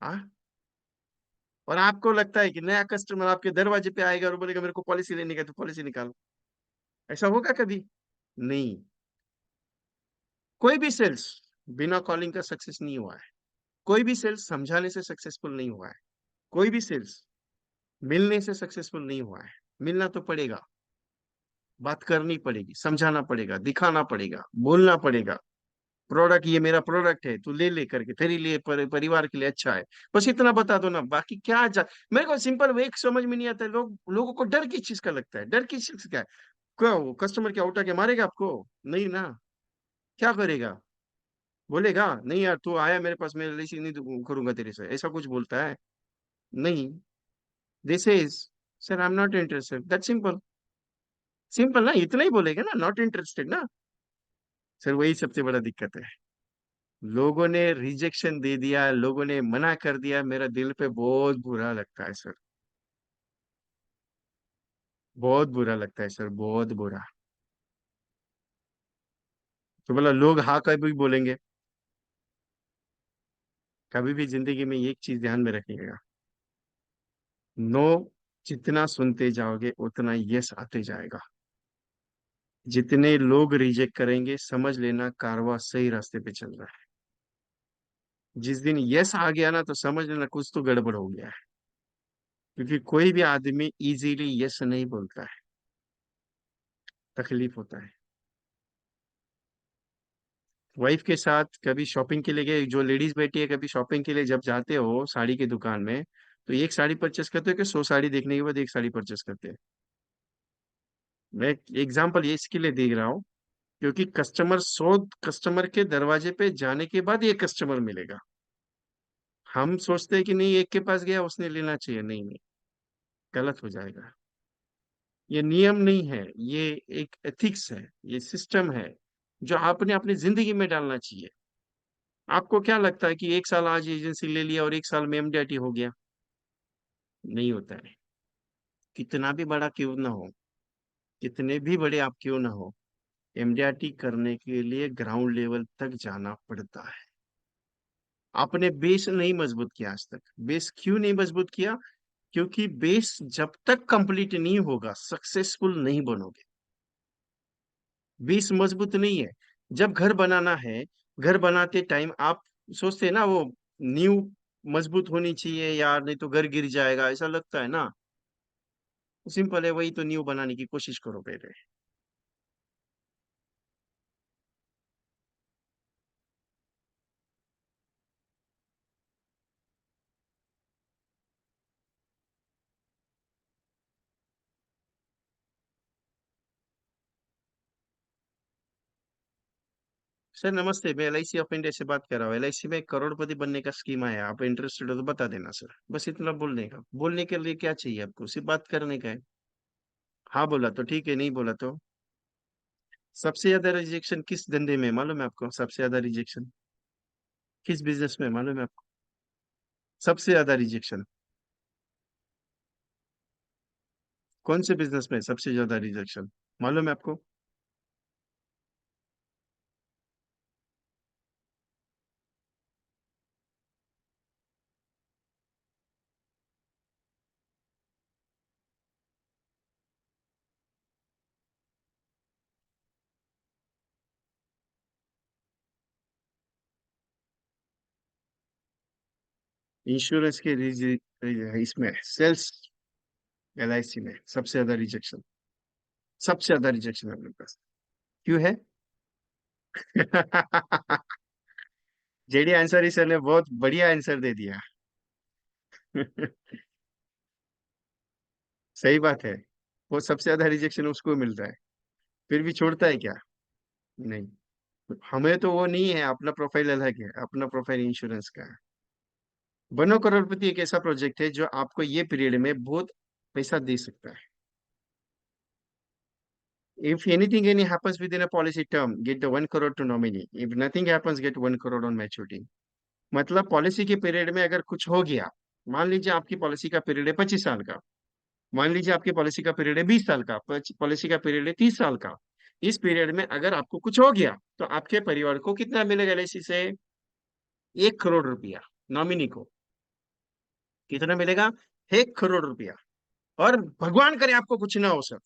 हाँ। और आपको लगता है कि नया कस्टमर आपके दरवाजे पे आएगा और बोलेगा मेरे को पॉलिसी लेने का, तो पॉलिसी निकालो? ऐसा होगा कभी? नहीं। कोई भी सेल्स बिना कॉलिंग का सक्सेस नहीं हुआ है। कोई भी सेल्स समझाने से सक्सेसफुल नहीं हुआ है। कोई भी सेल्स मिलने से सक्सेसफुल नहीं हुआ है। मिलना तो पड़ेगा, बात करनी पड़ेगी, समझाना पड़ेगा, दिखाना पड़ेगा, बोलना पड़ेगा, प्रोडक्ट ये मेरा प्रोडक्ट है, तू ले ले करके, तेरे लिए परिवार के लिए अच्छा है। बस इतना बता दो ना, बाकी मेरे को सिंपल वो एक समझ में नहीं आता है, लोगों को डर किस चीज का लगता है? डर किस चीज का है? क्या वो कस्टमर क्या उठा के मारेगा आपको? नहीं ना। क्या करेगा? बोलेगा नहीं यार तू आया मेरे पास, मैं रिलेशन नहीं करूंगा तेरे से, ऐसा कुछ बोलता है? नहीं। This is, sir I am not interested, that simple. Simple ना, इतना ही बोलेगा ना, नॉट इंटरेस्टेड ना। सर वही सबसे बड़ा दिक्कत है। लोगों ने रिजेक्शन दे दिया, लोगों ने मना कर दिया, मेरा दिल पे बहुत बुरा लगता है सर। बहुत बुरा लगता है सर, बहुत बुरा। तो बोला लोग हाँ कभी बोलेंगे, कभी भी जिंदगी में एक चीज ध्यान में रखिएगा, नो जितना सुनते जाओगे उतना यस आते जाएगा। जितने लोग रिजेक्ट करेंगे समझ लेना कारवां सही रास्ते पे चल रहा है। जिस दिन यस आ गया ना तो समझ लेना कुछ तो गड़बड़ हो गया है। क्योंकि कोई भी आदमी इजीली यस नहीं बोलता है, तकलीफ होता है। वाइफ के साथ कभी शॉपिंग के लिए गए, जो लेडीज बैठी है, कभी शॉपिंग के लिए जब जाते हो साड़ी की दुकान में, तो एक साड़ी परचेस करते हो कि 100 साड़ी देखने के बाद एक साड़ी परचेस करते हैं? मैं एग्जाम्पल ये इसके लिए देख रहा हूँ क्योंकि कस्टमर 100 कस्टमर के दरवाजे पे जाने के बाद ये कस्टमर मिलेगा। हम सोचते हैं कि नहीं, एक के पास गया उसने लेना चाहिए, नहीं नहीं, गलत हो जाएगा। ये नियम नहीं है, ये एक एथिक्स है, ये सिस्टम है जो आपने अपनी जिंदगी में डालना चाहिए। आपको क्या लगता है कि एक साल आज एजेंसी ले लिया और एक साल में एमडीआरटी हो गया? नहीं होता है। कितना भी बड़ा क्यों ना हो, कितने भी बड़े आप क्यों ना हो, एमडीआरटी करने के लिए ग्राउंड लेवल तक जाना पड़ता है। आपने बेस नहीं मजबूत किया आज तक। बेस क्यों नहीं मजबूत किया? क्योंकि बेस जब तक कंप्लीट नहीं होगा सक्सेसफुल नहीं बनोगे। बेस मजबूत नहीं है। जब घर बनाना है, घर बनाते टाइम आप सोचते हैं ना वो नींव मजबूत होनी चाहिए यार, नहीं तो घर गिर जाएगा, ऐसा लगता है ना। सिंपल है, वही तो नींव बनाने की कोशिश करो पहले। सर नमस्ते, मैं एलआईसी ऑफ इंडिया से बात कर रहा हूँ। एलआईसी में एक करोड़पति बनने का स्कीम है, आप इंटरेस्टेड हो तो बता देना सर। बस इतना बोलने का, बोलने के लिए क्या चाहिए आपको, सिर्फ बात करने का है। हाँ बोला तो ठीक है, नहीं बोला तो? सबसे ज्यादा रिजेक्शन किस धंधे में है मालूम है आपको? सबसे ज्यादा रिजेक्शन किस बिजनेस में है मालूम है आपको? सबसे ज्यादा रिजेक्शन कौन से बिजनेस में है? सबसे ज्यादा रिजेक्शन मालूम है आपको? इंश्योरेंस के इसमें सेल्स, एलआईसी में सबसे ज्यादा रिजेक्शन, सबसे ज्यादा रिजेक्शन है अपने पास। क्यों है? जेडी आंसर सर ने बहुत बढ़िया आंसर दे दिया। सही बात है। वो सबसे ज्यादा रिजेक्शन उसको मिलता है, फिर भी छोड़ता है क्या? नहीं। हमें तो वो नहीं है, अपना प्रोफाइल अलग है, अपना प्रोफाइल इंश्योरेंस का है। बनो करोड़पति एक ऐसा प्रोजेक्ट है जो आपको ये पीरियड में बहुत पैसा दे सकता है। If anything any happens within a policy term, get the 1 crore to nominee. If nothing happens, get 1 crore on maturity. मतलब पॉलिसी के पीरियड में अगर कुछ हो गया, मान लीजिए आपकी पॉलिसी का पीरियड है 25 साल का, मान लीजिए आपकी पॉलिसी का पीरियड है 20 साल का, पॉलिसी का पीरियड है 30 साल का। इस पीरियड में अगर आपको कुछ हो गया तो आपके परिवार को कितना मिलेगा एलआईसी से? 1 करोड़ रुपया। नॉमिनी को कितना मिलेगा? 1 करोड़ रुपया। और भगवान करे आपको कुछ ना हो सर,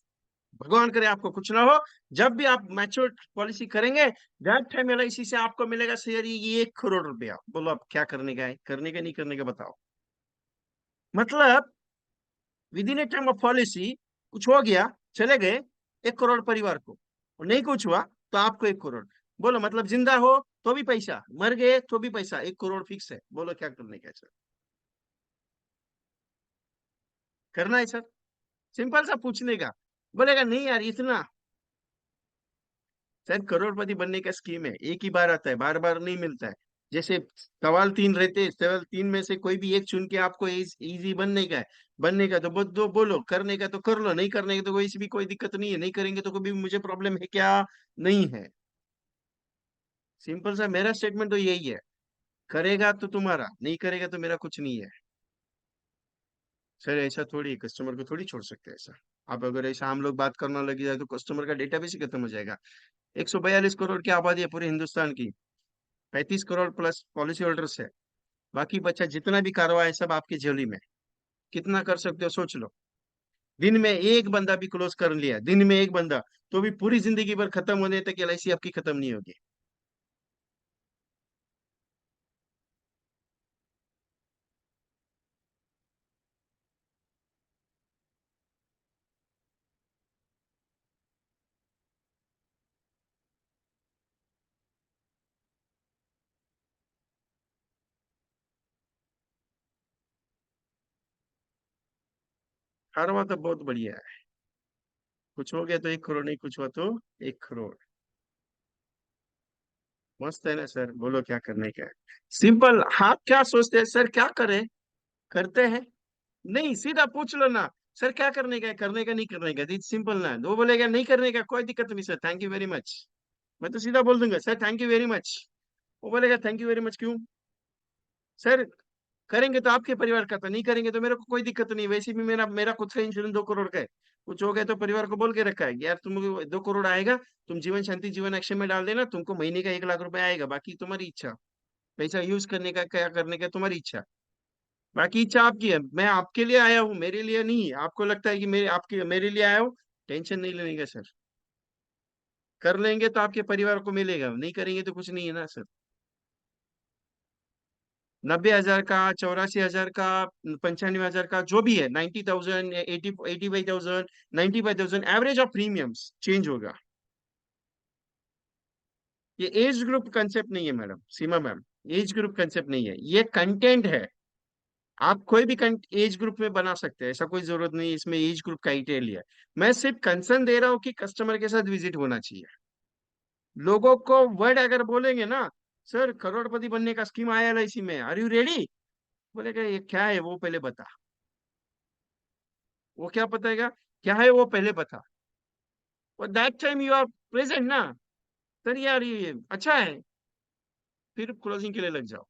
भगवान करे आपको कुछ ना हो, जब भी आप मैच्योर पॉलिसी करेंगे दैट टाइम एलआईसी से आपको मिलेगा शेयर ये 1 करोड़ रुपया। बोलो अब क्या करने का है, करने का नहीं करने का बताओ। मतलब with in A time of policy कुछ हो गया, चले गए 1 करोड़ परिवार को, और नहीं कुछ हुआ तो आपको 1 करोड़। बोलो मतलब जिंदा हो तो भी पैसा, मर गए तो भी पैसा, 1 करोड़ फिक्स है। बोलो क्या करने का है सर? करना है सर? सिंपल सा पूछने का। बोलेगा नहीं यार इतना। शायद करोड़पति बनने का स्कीम है, एक ही बार आता है, बार बार नहीं मिलता है। जैसे सवाल तीन रहते हैं, सवाल तीन में से कोई भी एक चुन के आपको इजी बनने का है, बनने का तो दो बोलो, करने का तो कर लो, नहीं करने का तो कोई भी कोई दिक्कत नहीं है, नहीं करेंगे तो कभी मुझे प्रॉब्लम है क्या? नहीं है। सिंपल सा मेरा स्टेटमेंट तो यही है, करेगा तो तुम्हारा, नहीं करेगा तो मेरा कुछ नहीं है। सर ऐसा थोड़ी, कस्टमर को थोड़ी छोड़ सकते हैं ऐसा। आप अगर ऐसा हम लोग बात करना लग जाए तो कस्टमर का डेटाबेस ही खत्म हो जाएगा। 142 करोड़ की आबादी है पूरे हिंदुस्तान की, 35 करोड़ प्लस पॉलिसी होल्डर्स है। बाकी बच्चा जितना भी कार्रवाई है सब आपकी झोली में। कितना कर सकते हो सोच लो। दिन में एक बंदा भी क्लोज कर लिया, दिन में एक बंदा, तो भी पूरी जिंदगी भर खत्म होने तक एलआईसी आपकी खत्म नहीं होगी। कार्रवाई तो बहुत बढ़िया है। कुछ हो गया तो 1 करोड़, नहीं कुछ हुआ तो 1 करोड़। मस्त है ना सर, बोलो क्या करने का है। सिंपल। आप क्या सोचते हैं सर, क्या करें? करते हैं। नहीं, सीधा पूछ लो ना। सर क्या करने का है, करने का नहीं करने का, सिंपल ना। वो बोलेगा नहीं करने का, कोई दिक्कत नहीं sir, thank you very much. मैं तो सीधा बोल दूंगा sir thank you very much. वो बोलेगा थैंक यू वेरी मच क्यों? सर करेंगे तो आपके परिवार का, तो नहीं करेंगे तो मेरे को कोई दिक्कत नहीं। वैसे भी मेरा मेरा खुद का इंश्योरेंस 2 करोड़ का है। कुछ हो गया तो परिवार को बोल के रखा है कि यार तुम 2 करोड़ आएगा, तुम जीवन शांति जीवन एक्शन में डाल देना, तुमको महीने का 1 लाख रुपए आएगा, बाकी तुम्हारी इच्छा। पैसा यूज करने का क्या करने का तुम्हारी इच्छा। बाकी इच्छा आपकी है। मैं आपके लिए आया हूँ, मेरे लिए नहीं। आपको लगता है कि मेरे आपके मेरे लिए आया हूँ। टेंशन नहीं लेने का सर। कर लेंगे तो आपके परिवार को मिलेगा, नहीं करेंगे तो कुछ नहीं है ना सर। 90,000 का, 84,000 का, 95,000 का, जो भी है, 90,000, 85,000, 95,000, एवरेज ऑफ प्रीमियम्स चेंज होगा। ये एज ग्रुप कंसेप्ट नहीं है मैडम, सीमा मैम। एज ग्रुप कंसेप्ट नहीं है, ये कंटेंट है। आप कोई भी एज ग्रुप में बना सकते हैं, ऐसा कोई जरूरत नहीं है इसमें एज ग्रुप क्राइटेरिया। मैं सिर्फ कंसर्न दे रहा हूँ कि कस्टमर के साथ विजिट होना चाहिए। लोगों को वर्ड अगर बोलेंगे ना, सर करोड़पति बनने का स्कीम आया एलआईसी में, आर यू रेडी? बोलेगा ये क्या है वो पहले बता। वो क्या बताएगा? क्या है वो पहले बता। और that time you are present ना। सर यार ये अच्छा है, फिर क्लोजिंग के लिए लग जाओ।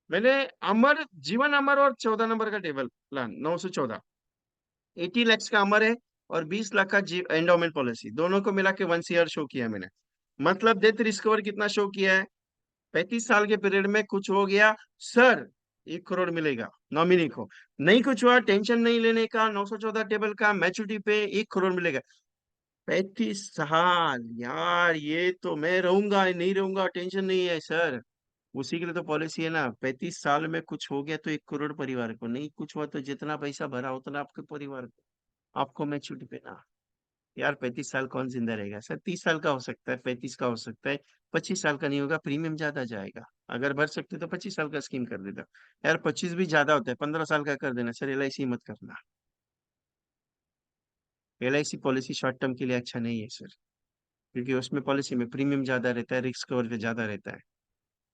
मैंने अमर, जीवन अमर और 14 नंबर का टेबल प्लान 914, 80 लाख का अमर है, और 20 लाख का एंडोमेंट पॉलिसी, दोनों को मिला के 1 CR शो किया मैंने। मतलब डेथ रिस्क कवर कितना शो किया है? 35 साल के पीरियड में कुछ हो गया, सर 1 करोड़ मिलेगा नॉमिनी को। नहीं कुछ हुआ, टेंशन नहीं लेने का, 914 टेबल का मैच्योरिटी पे 1 करोड़ मिलेगा। 35 साल यार, ये तो मैं रहूंगा नहीं रहूंगा टेंशन नहीं है सर। उसी के लिए तो पॉलिसी है ना। 35 साल में कुछ हो गया तो 1 करोड़ परिवार को, नहीं कुछ हुआ तो जितना पैसा भरा उतना आपके परिवार को, आपको मैच्योरिटी पे ना। यार 35 साल कौन जिंदा रहेगा सर? 30 साल का हो सकता है, 35 का हो सकता है, 25 साल का नहीं होगा, प्रीमियम ज्यादा जाएगा। अगर भर सकते तो 25 साल का स्कीम कर देता। यार 25 भी ज्यादा होता है, 15 साल का कर देना सर, एलआईसी मत करना। एलआईसी पॉलिसी शॉर्ट टर्म के लिए अच्छा नहीं है सर, क्योंकि उसमें पॉलिसी में प्रीमियम ज्यादा रहता है, रिस्क कवर ज्यादा रहता है,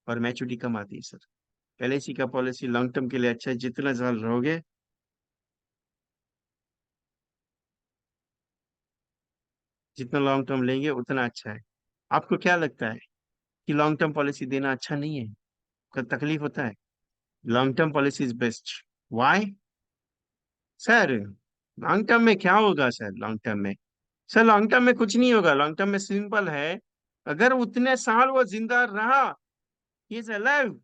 और मैच्योरिटी कम आती है सर। एलआईसी का पॉलिसी लॉन्ग टर्म के लिए अच्छा है, जितना साल रहोगे। जितना लॉन्ग टर्म लेंगे उतना अच्छा है। आपको क्या लगता है कि लॉन्ग टर्म पॉलिसी देना अच्छा नहीं है? कोई तकलीफ होता है? Long term policy is best. Why? Sir long term में क्या होगा सर? लॉन्ग टर्म में, सर लॉन्ग टर्म में कुछ नहीं होगा। लॉन्ग टर्म में सिंपल है, अगर उतने साल वो जिंदा रहा, इज अलाइव,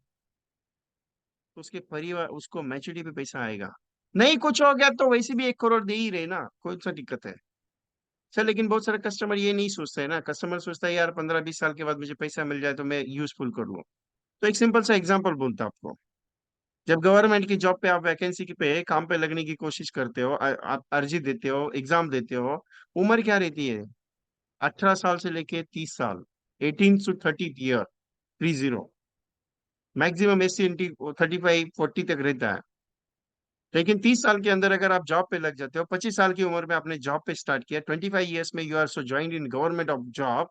उसके परिवार उसको मैच्योरिटी पे पैसा आएगा। नहीं कुछ हो गया तो वैसे भी 1 करोड़ दे ही रहे ना, कोई सा दिक्कत है? सर लेकिन बहुत सारे कस्टमर ये नहीं सोचते है ना। कस्टमर सोचता है यार 15-20 साल के बाद मुझे पैसा मिल जाए तो मैं यूजफुल कर लूँ। तो एक सिंपल सा एग्जांपल बोलता हूं आपको। जब गवर्नमेंट की जॉब पे आप वैकेंसी की पे काम पे लगने की कोशिश करते हो, आप अर्जी देते हो, एग्जाम देते हो, उम्र क्या रहती है? 18 साल से लेके 30 साल, 18 to 30 ईयर, 30। मैक्सिमम SC/NT 35-40 तक रहता है। लेकिन 30 साल के अंदर अगर आप जॉब पे लग जाते हो, 25 साल की उम्र में आपने जॉब पे स्टार्ट किया, 25 ईयर्स में you are so join in government of job,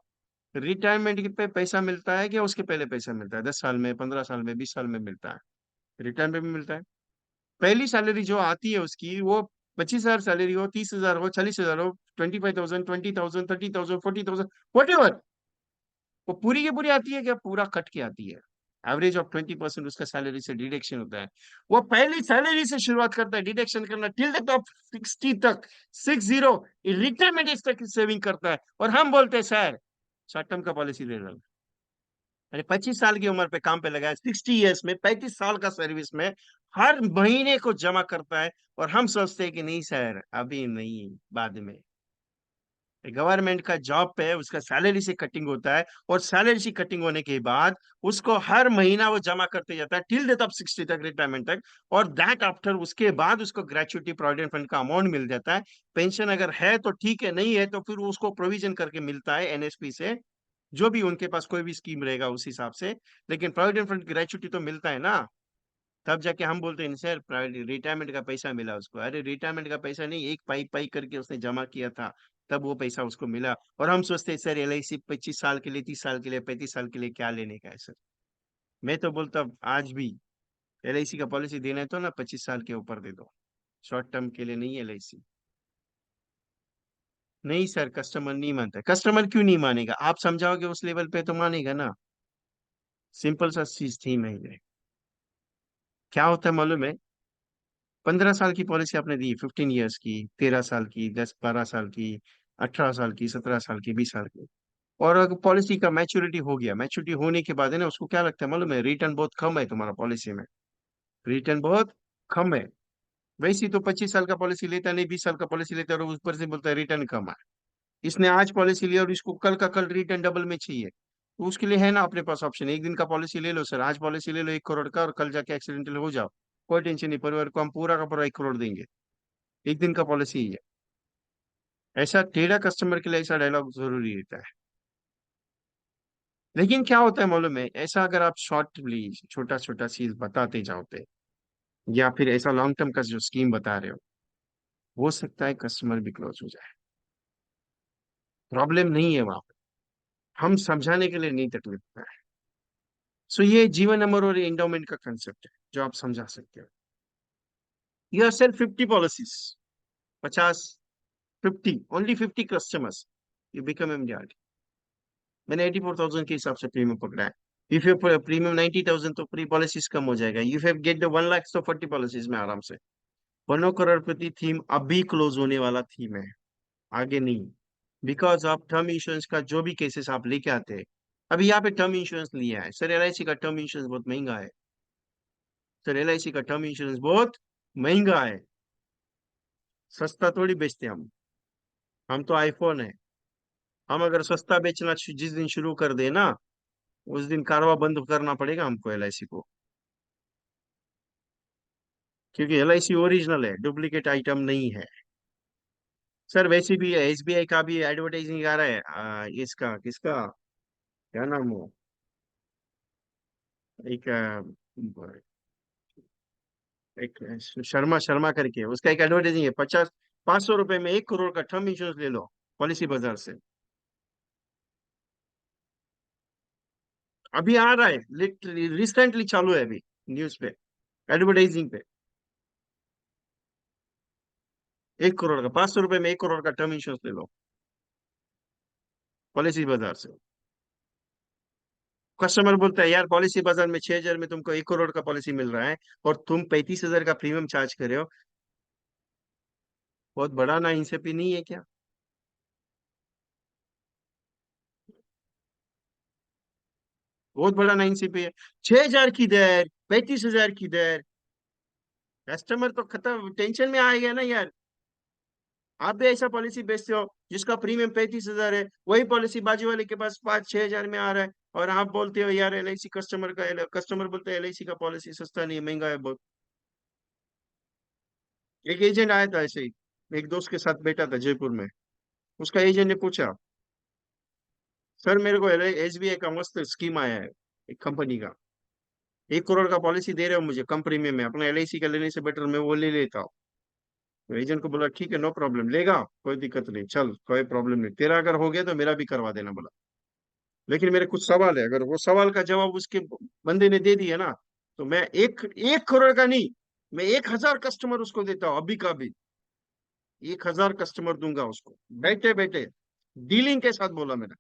retirement के पे पैसा मिलता है, क्या उसके पहले पैसा मिलता है? 10 साल में, 15 साल में, 20 साल में मिलता है। रिटायरमेंट में भी मिलता है। पहली सैलरी जो आती है उसकी, वो 25,000 सैलरी हो, 30,000 हो, 40,000 हो, 25,000, 20,000, 30,000, 40,000, वट एवर, वो पूरी की पूरी आती है क्या? पूरा कट के आती है। एवरेज ऑफ 20% उसका सैलरी से डिडक्शन होता है। वो पहली सैलरी से शुरुआत करता है डिडक्शन करना, टिल द टॉप 60 तक, 60, रिटायरमेंट एज तक सेविंग करता है। और हम बोलते हैं सर शॉर्ट टर्म का पॉलिसी ले रहा हूं। अरे 25 साल की उम्र पे काम पे लगा है, 60 ईयर्स में, 35 साल का सर्विस में, हर महीने को जमा करता है। और हम सोचते हैं कि नहीं सर अभी नहीं, बाद में। गवर्नमेंट का जॉब पे उसका सैलरी से कटिंग होता है, और सैलरी से कटिंग होने के बाद उसको हर महीना वो जमा करते जाता है टिल डेथ ऑफ 60 तक, रिटायरमेंट तक। और दैट आफ्टर, उसके बाद उसको ग्रेचुइटी प्रोविडेंट फंड का अमाउंट मिल जाता है। पेंशन अगर है तो ठीक है, नहीं है तो फिर उसको प्रोविजन करके मिलता है एनएसपी से, जो भी उनके पास कोई भी स्कीम रहेगा उस हिसाब से। लेकिन प्रोविडेंट फंड ग्रेचुइटी तो मिलता है ना। तब जाके हम बोलते हैं सर रिटायरमेंट का पैसा मिला उसको। अरे रिटायरमेंट का पैसा नहीं, एक पाई पाई करके उसने जमा किया था, तब वो पैसा उसको मिला। और हम सोचते हैं सर LIC 25 साल के लिए, 30 साल के लिए, 35 साल के लिए क्या लेने का है सर। मैं तो बोलता हूँ, आज भी LIC का पॉलिसी देना है तो ना 25 साल के ऊपर दे दो, शॉर्ट टर्म के लिए नहीं LIC। नहीं सर, कस्टमर नहीं मानता। कस्टमर क्यों नहीं मानेगा, आप समझाओगे उस लेवल पे तो मानेगा ना। सिंपल सा चीज थी मैं ये। क्या होता है मालूम है, 15 साल की पॉलिसी आपने दी, 15 ईयर्स की, 13 साल की, 10 12 साल की, 18 साल की, 17 साल की, 20 साल की। और अगर पॉलिसी का मैच्योरिटी हो गया, मैच्योरिटी होने के बाद है ना, उसको क्या लगता है मालूम है, रिटर्न बहुत कम है तुम्हारा पॉलिसी में, रिटर्न बहुत कम है। वैसे ही तो 25 साल का पॉलिसी लेता नहीं, 20 साल का पॉलिसी लेता है, और ऊपर से बोलता है रिटर्न कम है। इसने आज पॉलिसी लिया और इसको कल का कल रिटर्न डबल में चाहिए, तो उसके लिए है ना अपने पास ऑप्शन, एक दिन का पॉलिसी ले लो सर, आज पॉलिसी ले लो 1 करोड़ का, और कल जाके एक्सीडेंटल हो जाओ, कोई टेंशन नहीं, परिवार को हम पूरा का पूरा 1 करोड़ देंगे। एक दिन का पॉलिसी ही है। ऐसा टेढ़ा कस्टमर के लिए ऐसा डायलॉग जरूरी रहता है। लेकिन क्या होता है मालूम है, ऐसा अगर आप शॉर्टली छोटा छोटा चीज बताते जाओते, या फिर ऐसा लॉन्ग टर्म का जो स्कीम बता रहे हो सकता है कस्टमर भी क्लोज हो जाए। प्रॉब्लम नहीं है वहां पे, हम समझाने के लिए नहीं तकलीफ होता है। सो ये जीवन अमर और एंडोमेंट का कंसेप्ट है जो आप समझा सकते हो। You are sell 50 policies, 50, 50, only 50 customers, you become MDRT। मैंने 84,000 के हिसाब से प्रीमियम पकड़ा है। इफ यू प्रीमियम 90,000 तो प्री पॉलिसीज कम हो जाएगा। If you get the 1 lakh तो 40 पॉलिसीज में आराम से। 1 करोड़पति थीम अभी क्लोज होने वाला थीम है, आगे नहीं। बिकॉज ऑफ टर्म इंश्योरेंस का जो भी केसेस आप लेके आते हैं, अभी यहाँ पे टर्म इंश्योरेंस लिया है सर, LIC का टर्म इंश्योरेंस बहुत महंगा है। सर LIC का टर्म इंश्योरेंस बहुत महंगा है, सस्ता थोड़ी बेचते हम तो आईफोन है। हम अगर सस्ता बेचना जिस दिन शुरू कर दे ना, उस दिन कारवा बंद करना पड़ेगा हमको LIC को। क्योंकि LIC ओरिजिनल है, डुप्लीकेट आइटम नहीं है। सर वैसे भी SBI का भी एडवर्टाइजिंग आ रहा है, इसका किसका, क्या नाम हो, एक एक शर्मा शर्मा करके, उसका एक एडवर्टाइजिंग है, 500 रुपए में 1 करोड़ का टर्म इंश्योरेंस ले लो पॉलिसी बाजार से। अभी आ रहा है, रिसेंटली चालू है अभी न्यूज पे, एडवर्टाइजिंग पे। 1 करोड़ का, 500 रुपए में 1 करोड़ का टर्म इंश्योरेंस ले लो पॉलिसी बाजार से। कस्टमर बोलता है यार पॉलिसी बाजार में 6,000 में तुमको 1 करोड़ का पॉलिसी मिल रहा है, और तुम 35,000 का प्रीमियम चार्ज कर रहे हो। बहुत बड़ा ना इंसेपी नहीं है क्या। बहुत बड़ा ना इंसेपी है। 6,000 की दर, 35,000 की दर, कस्टमर तो खत्म, टेंशन में आ गया ना यार। आप भी ऐसा पॉलिसी बेचते हो जिसका प्रीमियम 35,000 है, वही पॉलिसी बाजू वाले के पास 5-6 हजार में आ रहा है, और आप बोलते हो यार LIC कस्टमर का, कस्टमर बोलते हैं LIC का पॉलिसी सस्ता नहीं है, महंगा है बहुत। एक एजेंट आया था ऐसे ही, एक दोस्त के साथ बैठा था जयपुर में। उसका एजेंट ने पूछा, सर मेरे को SBI का मस्त स्कीम आया है, एक कंपनी का, 1 करोड़ का पॉलिसी दे रहे हो मुझे कम प्रीमियम में, अपना LIC का लेने से बेटर मैं वो ले लेता हूँ। तो एजेंट को बोला ठीक है, नो प्रॉब्लम, लेगा कोई दिक्कत नहीं, चल कोई प्रॉब्लम नहीं, तेरा अगर हो गया तो मेरा भी करवा देना बोला। लेकिन मेरे कुछ सवाल है, अगर वो सवाल का जवाब उसके बंदे ने दे दिया ना, तो मैं एक 1 करोड़ का नहीं, मैं 1,000 कस्टमर उसको देता हूँ अभी का अभी। 1,000 कस्टमर दूंगा उसको, बैठे बैठे, डीलिंग के साथ बोला मैंने।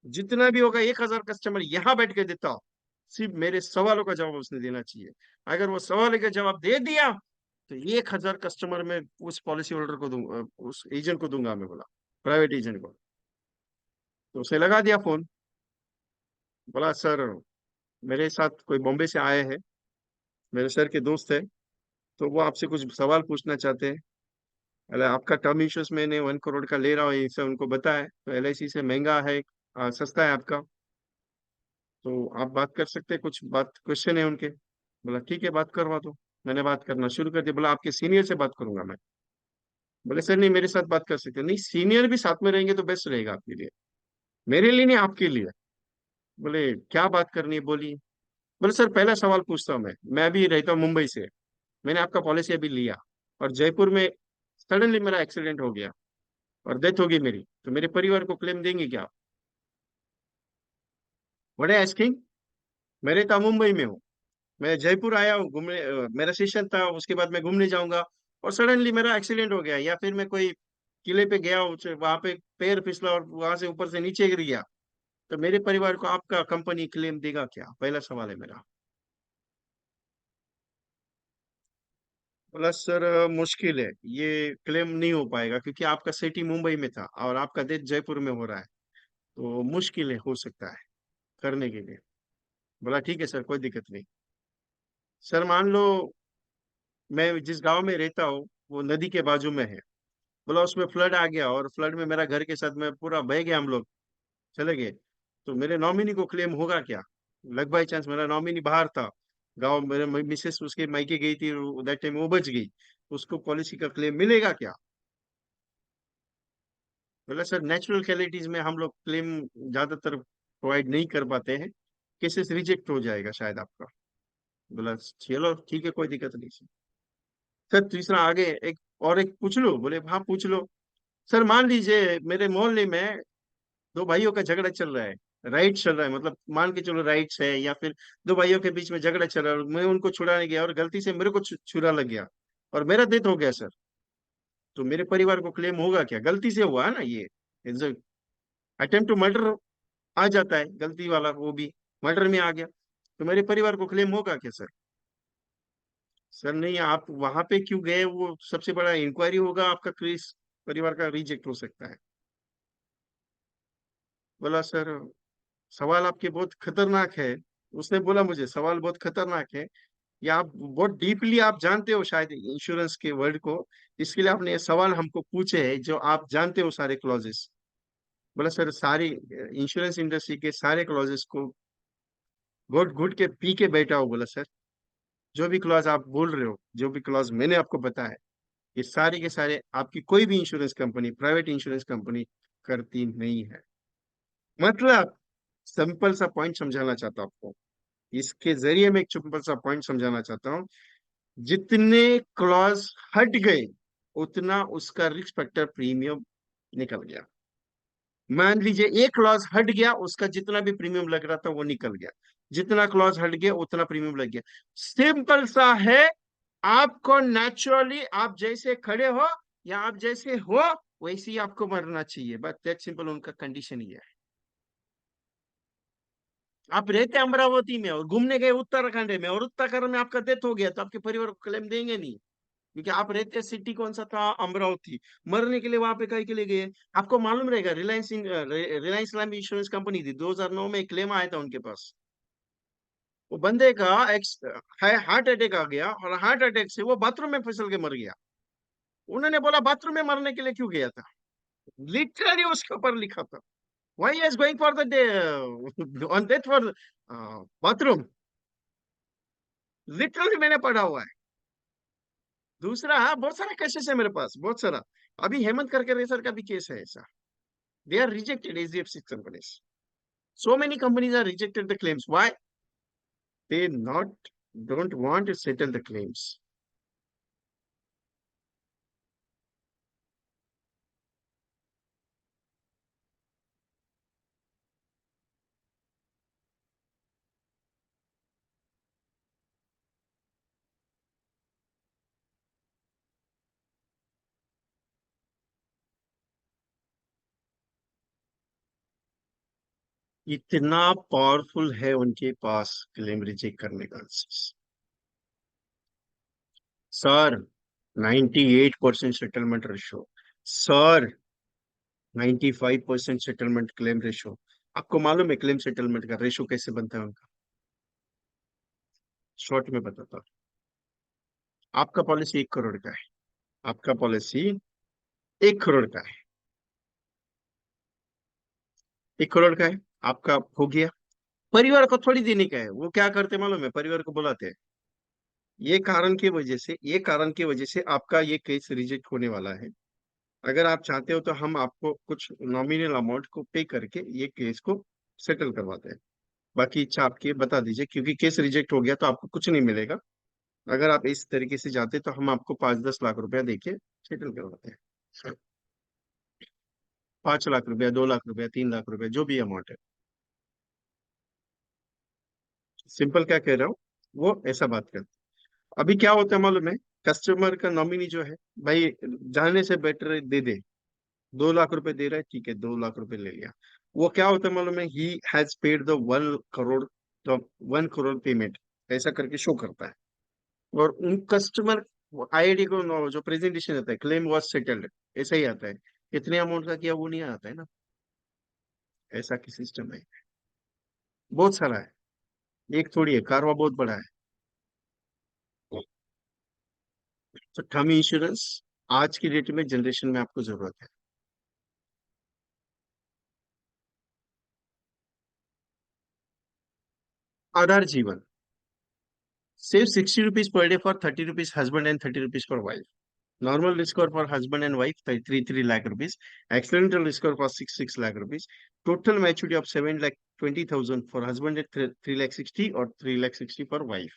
जितना भी होगा 1,000 कस्टमर यहाँ बैठ के देता हूँ, सिर्फ मेरे सवालों का जवाब उसने देना चाहिए। अगर वो सवाल का जवाब दे दिया, तो 1,000 कस्टमर में उस पॉलिसी होल्डर को दूंगा, उस एजेंट को दूंगा मैं बोला, प्राइवेट एजेंट को। तो उसे लगा दिया फोन। बोला सर, मेरे साथ कोई बॉम्बे से आए हैं, मेरे सर के दोस्त है, तो वो आपसे कुछ सवाल पूछना चाहते हैं। अरे आपका टर्म इंश्योरेंस मैंने 1 करोड़ का ले रहा हूँ, इसे उनको बताया तो LIC से महंगा है, सस्ता है आपका, तो आप बात कर सकते हैं, कुछ बात क्वेश्चन है उनके। बोला ठीक है, बात करवा दो। मैंने बात करना शुरू कर दिया। बोला आपके सीनियर से बात करूंगा मैं। बोले सर नहीं, मेरे साथ बात कर सकते हैं। नहीं, सीनियर भी साथ में रहेंगे तो बेस्ट रहेगा आपके लिए, मेरे लिए नहीं, आपके लिए। बोले क्या बात करनी है, बोलिए। बोले सर, पहला सवाल पूछता हूँ, मैं अभी रहता हूँ मुंबई से, मैंने आपका पॉलिसी अभी लिया, और जयपुर में सडनली मेरा एक्सीडेंट हो गया और डेथ हो गई मेरी, तो मेरे परिवार को क्लेम देंगे क्या? बड़े आस्किंग, मैं रहता मुंबई में हूँ, मैं जयपुर आया हूँ घूमने, मेरा सेशन था, उसके बाद मैं घूमने जाऊंगा, और सडनली मेरा एक्सीडेंट हो गया, या फिर मैं कोई किले पे गया हूँ, वहां पे पैर फिसला और वहां से ऊपर से नीचे गिर गया, तो मेरे परिवार को आपका कंपनी क्लेम देगा क्या? पहला सवाल है मेरा। बोला सर, मुश्किल है, ये क्लेम नहीं हो पाएगा, क्योंकि आपका सिटी मुंबई में था और आपका डेथ जयपुर में हो रहा है, तो मुश्किल है, हो सकता है करने के लिए। बोला ठीक है सर, कोई दिक्कत नहीं। सर मान लो मैं जिस गांव में रहता हूँ वो नदी के बाजू में है, बोला उसमें फ्लड आ गया और फ्लड में मेरा घर के साथ में पूरा बह गया, हम लोग चले गए, तो मेरे नॉमिनी को क्लेम होगा क्या? लग बाई चांस मेरा नॉमिनी बाहर था, गांव, मेरे मिसेस उसके मायके गई थी, दैट टाइम वो बच गई, उसको पॉलिसी का क्लेम मिलेगा क्या? बोला सर, नेचुरल कैलिटीज में हम लोग क्लेम ज्यादातर प्रोवाइड नहीं कर पाते हैं, केसेस रिजेक्ट हो जाएगा शायद आपका। बोला चलो ठीक है, कोई दिक्कत नहीं सर। सर तीसरा आगे एक और एक पूछ लो? बोले हाँ पूछ लो। सर मान लीजिए मेरे मोहल्ले में दो भाइयों का झगड़ा चल रहा है, राइट चल रहा है, मतलब मान के चलो राइट्स है, या फिर दो भाइयों के बीच में झगड़ा चल रहा है और मैं उनको छुड़ाने गया और गलती से मेरे को छुरा लग गया और मेरा डेथ हो गया सर, तो मेरे परिवार को क्लेम होगा क्या? गलती से हुआ है ना ये, अटेम्प्ट टू मर्डर आ जाता है, गलती वाला वो भी मर्डर में आ गया, तो मेरे परिवार को क्लेम होगा क्या सर? सर नहीं, आप वहां पे क्यों गए, वो सबसे बड़ा इंक्वायरी होगा, आपका केस परिवार का रिजेक्ट हो सकता है। बोला सर, सवाल आपके बहुत खतरनाक है। उसने बोला मुझे सवाल बहुत खतरनाक है, या आप बहुत डीपली आप जानते हो शायद इंश्योरेंस के वर्ड को, इसके लिए आपने ये सवाल हमको पूछे हैं, जो आप जानते हो सारे क्लॉजेस। बोला सर, सारी इंश्योरेंस इंडस्ट्री के सारे क्लॉजेस को घुट घुट के पी के बैठा हो। बोला सर, जो भी क्लॉज आप बोल रहे हो, जो भी क्लॉज मैंने आपको बताया, ये सारे के सारे आपकी कोई भी insurance company, private insurance company करती नहीं है। मतलब सिंपल सा पॉइंट समझाना चाहता हूं आपको, इसके जरिए मैं एक सिंपल सा पॉइंट समझाना चाहता हूँ। जितने क्लॉज हट गए, उतना उसका रिस्क फैक्टर प्रीमियम निकल गया। मान लीजिए एक क्लॉज हट गया, उसका जितना भी प्रीमियम लग रहा था वो निकल गया, जितना क्लॉज हट गया उतना प्रीमियम लग गया। सिंपल सा है, आपको नेचुरली आप जैसे खड़े हो या आप जैसे हो वैसे ही आपको मरना चाहिए, बस दैट सिंपल, उनका कंडीशन ही है। आप रहते अमरावती में और घूमने गए उत्तराखंड में, और उत्तराखंड में आपका डेथ हो गया, तो आपके परिवार को क्लेम देंगे नहीं, क्योंकि आप रहते सिटी कौन सा था, अमरावती। मरने के लिए वहां पे कहीं के लिए गए, आपको मालूम रहेगा, रिलायंस लाइफ इंश्योरेंस कंपनी थी, 2009 में एक क्लेम आया था उनके पास। वो बंदे का हार्ट अटैक आ गया और हार्ट अटैक से वो बाथरूम में फिसल के मर गया। उन्होंने बोला बाथरूम में मरने के लिए क्यों गया था, लिटरली उसके ऊपर लिखा था, why is going for the day on death for bathroom. Literally मैंने पढ़ा हुआ है। दूसरा, हाँ, बहुत सारा केसेस है मेरे पास, बहुत सारा। अभी हेमंत करके रेसर का भी केस है ऐसा, they are rejected, HDFC companies, so many companies are rejected the claims, why? They not don't want to settle the claims. इतना पावरफुल है उनके पास क्लेम रिजेक्ट करने का sir. 98% settlement ratio sir, 95% settlement claim ratio आपको मालूम है claim settlement का ratio कैसे बनता है उनका? शॉर्ट में बताता हूँ। आपका पॉलिसी 1 करोड़ का है। आपका पॉलिसी 1 करोड़ का है। 1 करोड़ का है। आपका हो गया। परिवार को थोड़ी देने का है। वो क्या करते मालूम है? परिवार को बुलाते हैं। ये कारण की वजह से आपका ये केस रिजेक्ट होने वाला है। अगर आप चाहते हो तो हम आपको कुछ नॉमिनल अमाउंट को पे करके ये केस को सेटल करवाते हैं। बाकी इच्छा आपकी है, बता दीजिए, क्योंकि केस रिजेक्ट हो गया तो आपको कुछ नहीं मिलेगा। अगर आप इस तरीके से जाते तो हम आपको 5-10 लाख रुपया देके सेटल करवाते हैं। 5 लाख रुपया, 2 लाख रुपया, 3 लाख रुपया, जो भी अमाउंट है। सिंपल क्या कह रहा हूँ, वो ऐसा बात कर। अभी क्या होता है मालूम है? कस्टमर का नॉमिनी जो है, भाई जाने से बेटर दे दे। 2 लाख रुपए दे रहा है, ठीक है, 2 लाख रुपए ले लिया। वो क्या होता है मालूम है? He has paid the 1 crore, the 1 crore payment, ऐसा करके शो करता है। और उन कस्टमर आईडी को जो प्रेजेंटेशन आता है, क्लेम वॉज सेटल्ड, ऐसा ही आता है। कितने अमाउंट का किया वो नहीं आता है ना। ऐसा की सिस्टम है। बहुत सारा है। एक थोड़ी है, कारवा बहुत बड़ा है। तो टर्म इंश्योरेंस आज की डेट में, जनरेशन में आपको जरूरत है। आधार जीवन, save 60 rupees per day for 30 rupees husband and 30 rupees for wife. Normal risk score for husband and wife 3 lakh rupees. Accidental risk score for 6 lakh rupees. Total maturity of 7 lakh 20,000 for husband and 3 lakh 60 और 3 lakh 60 for wife.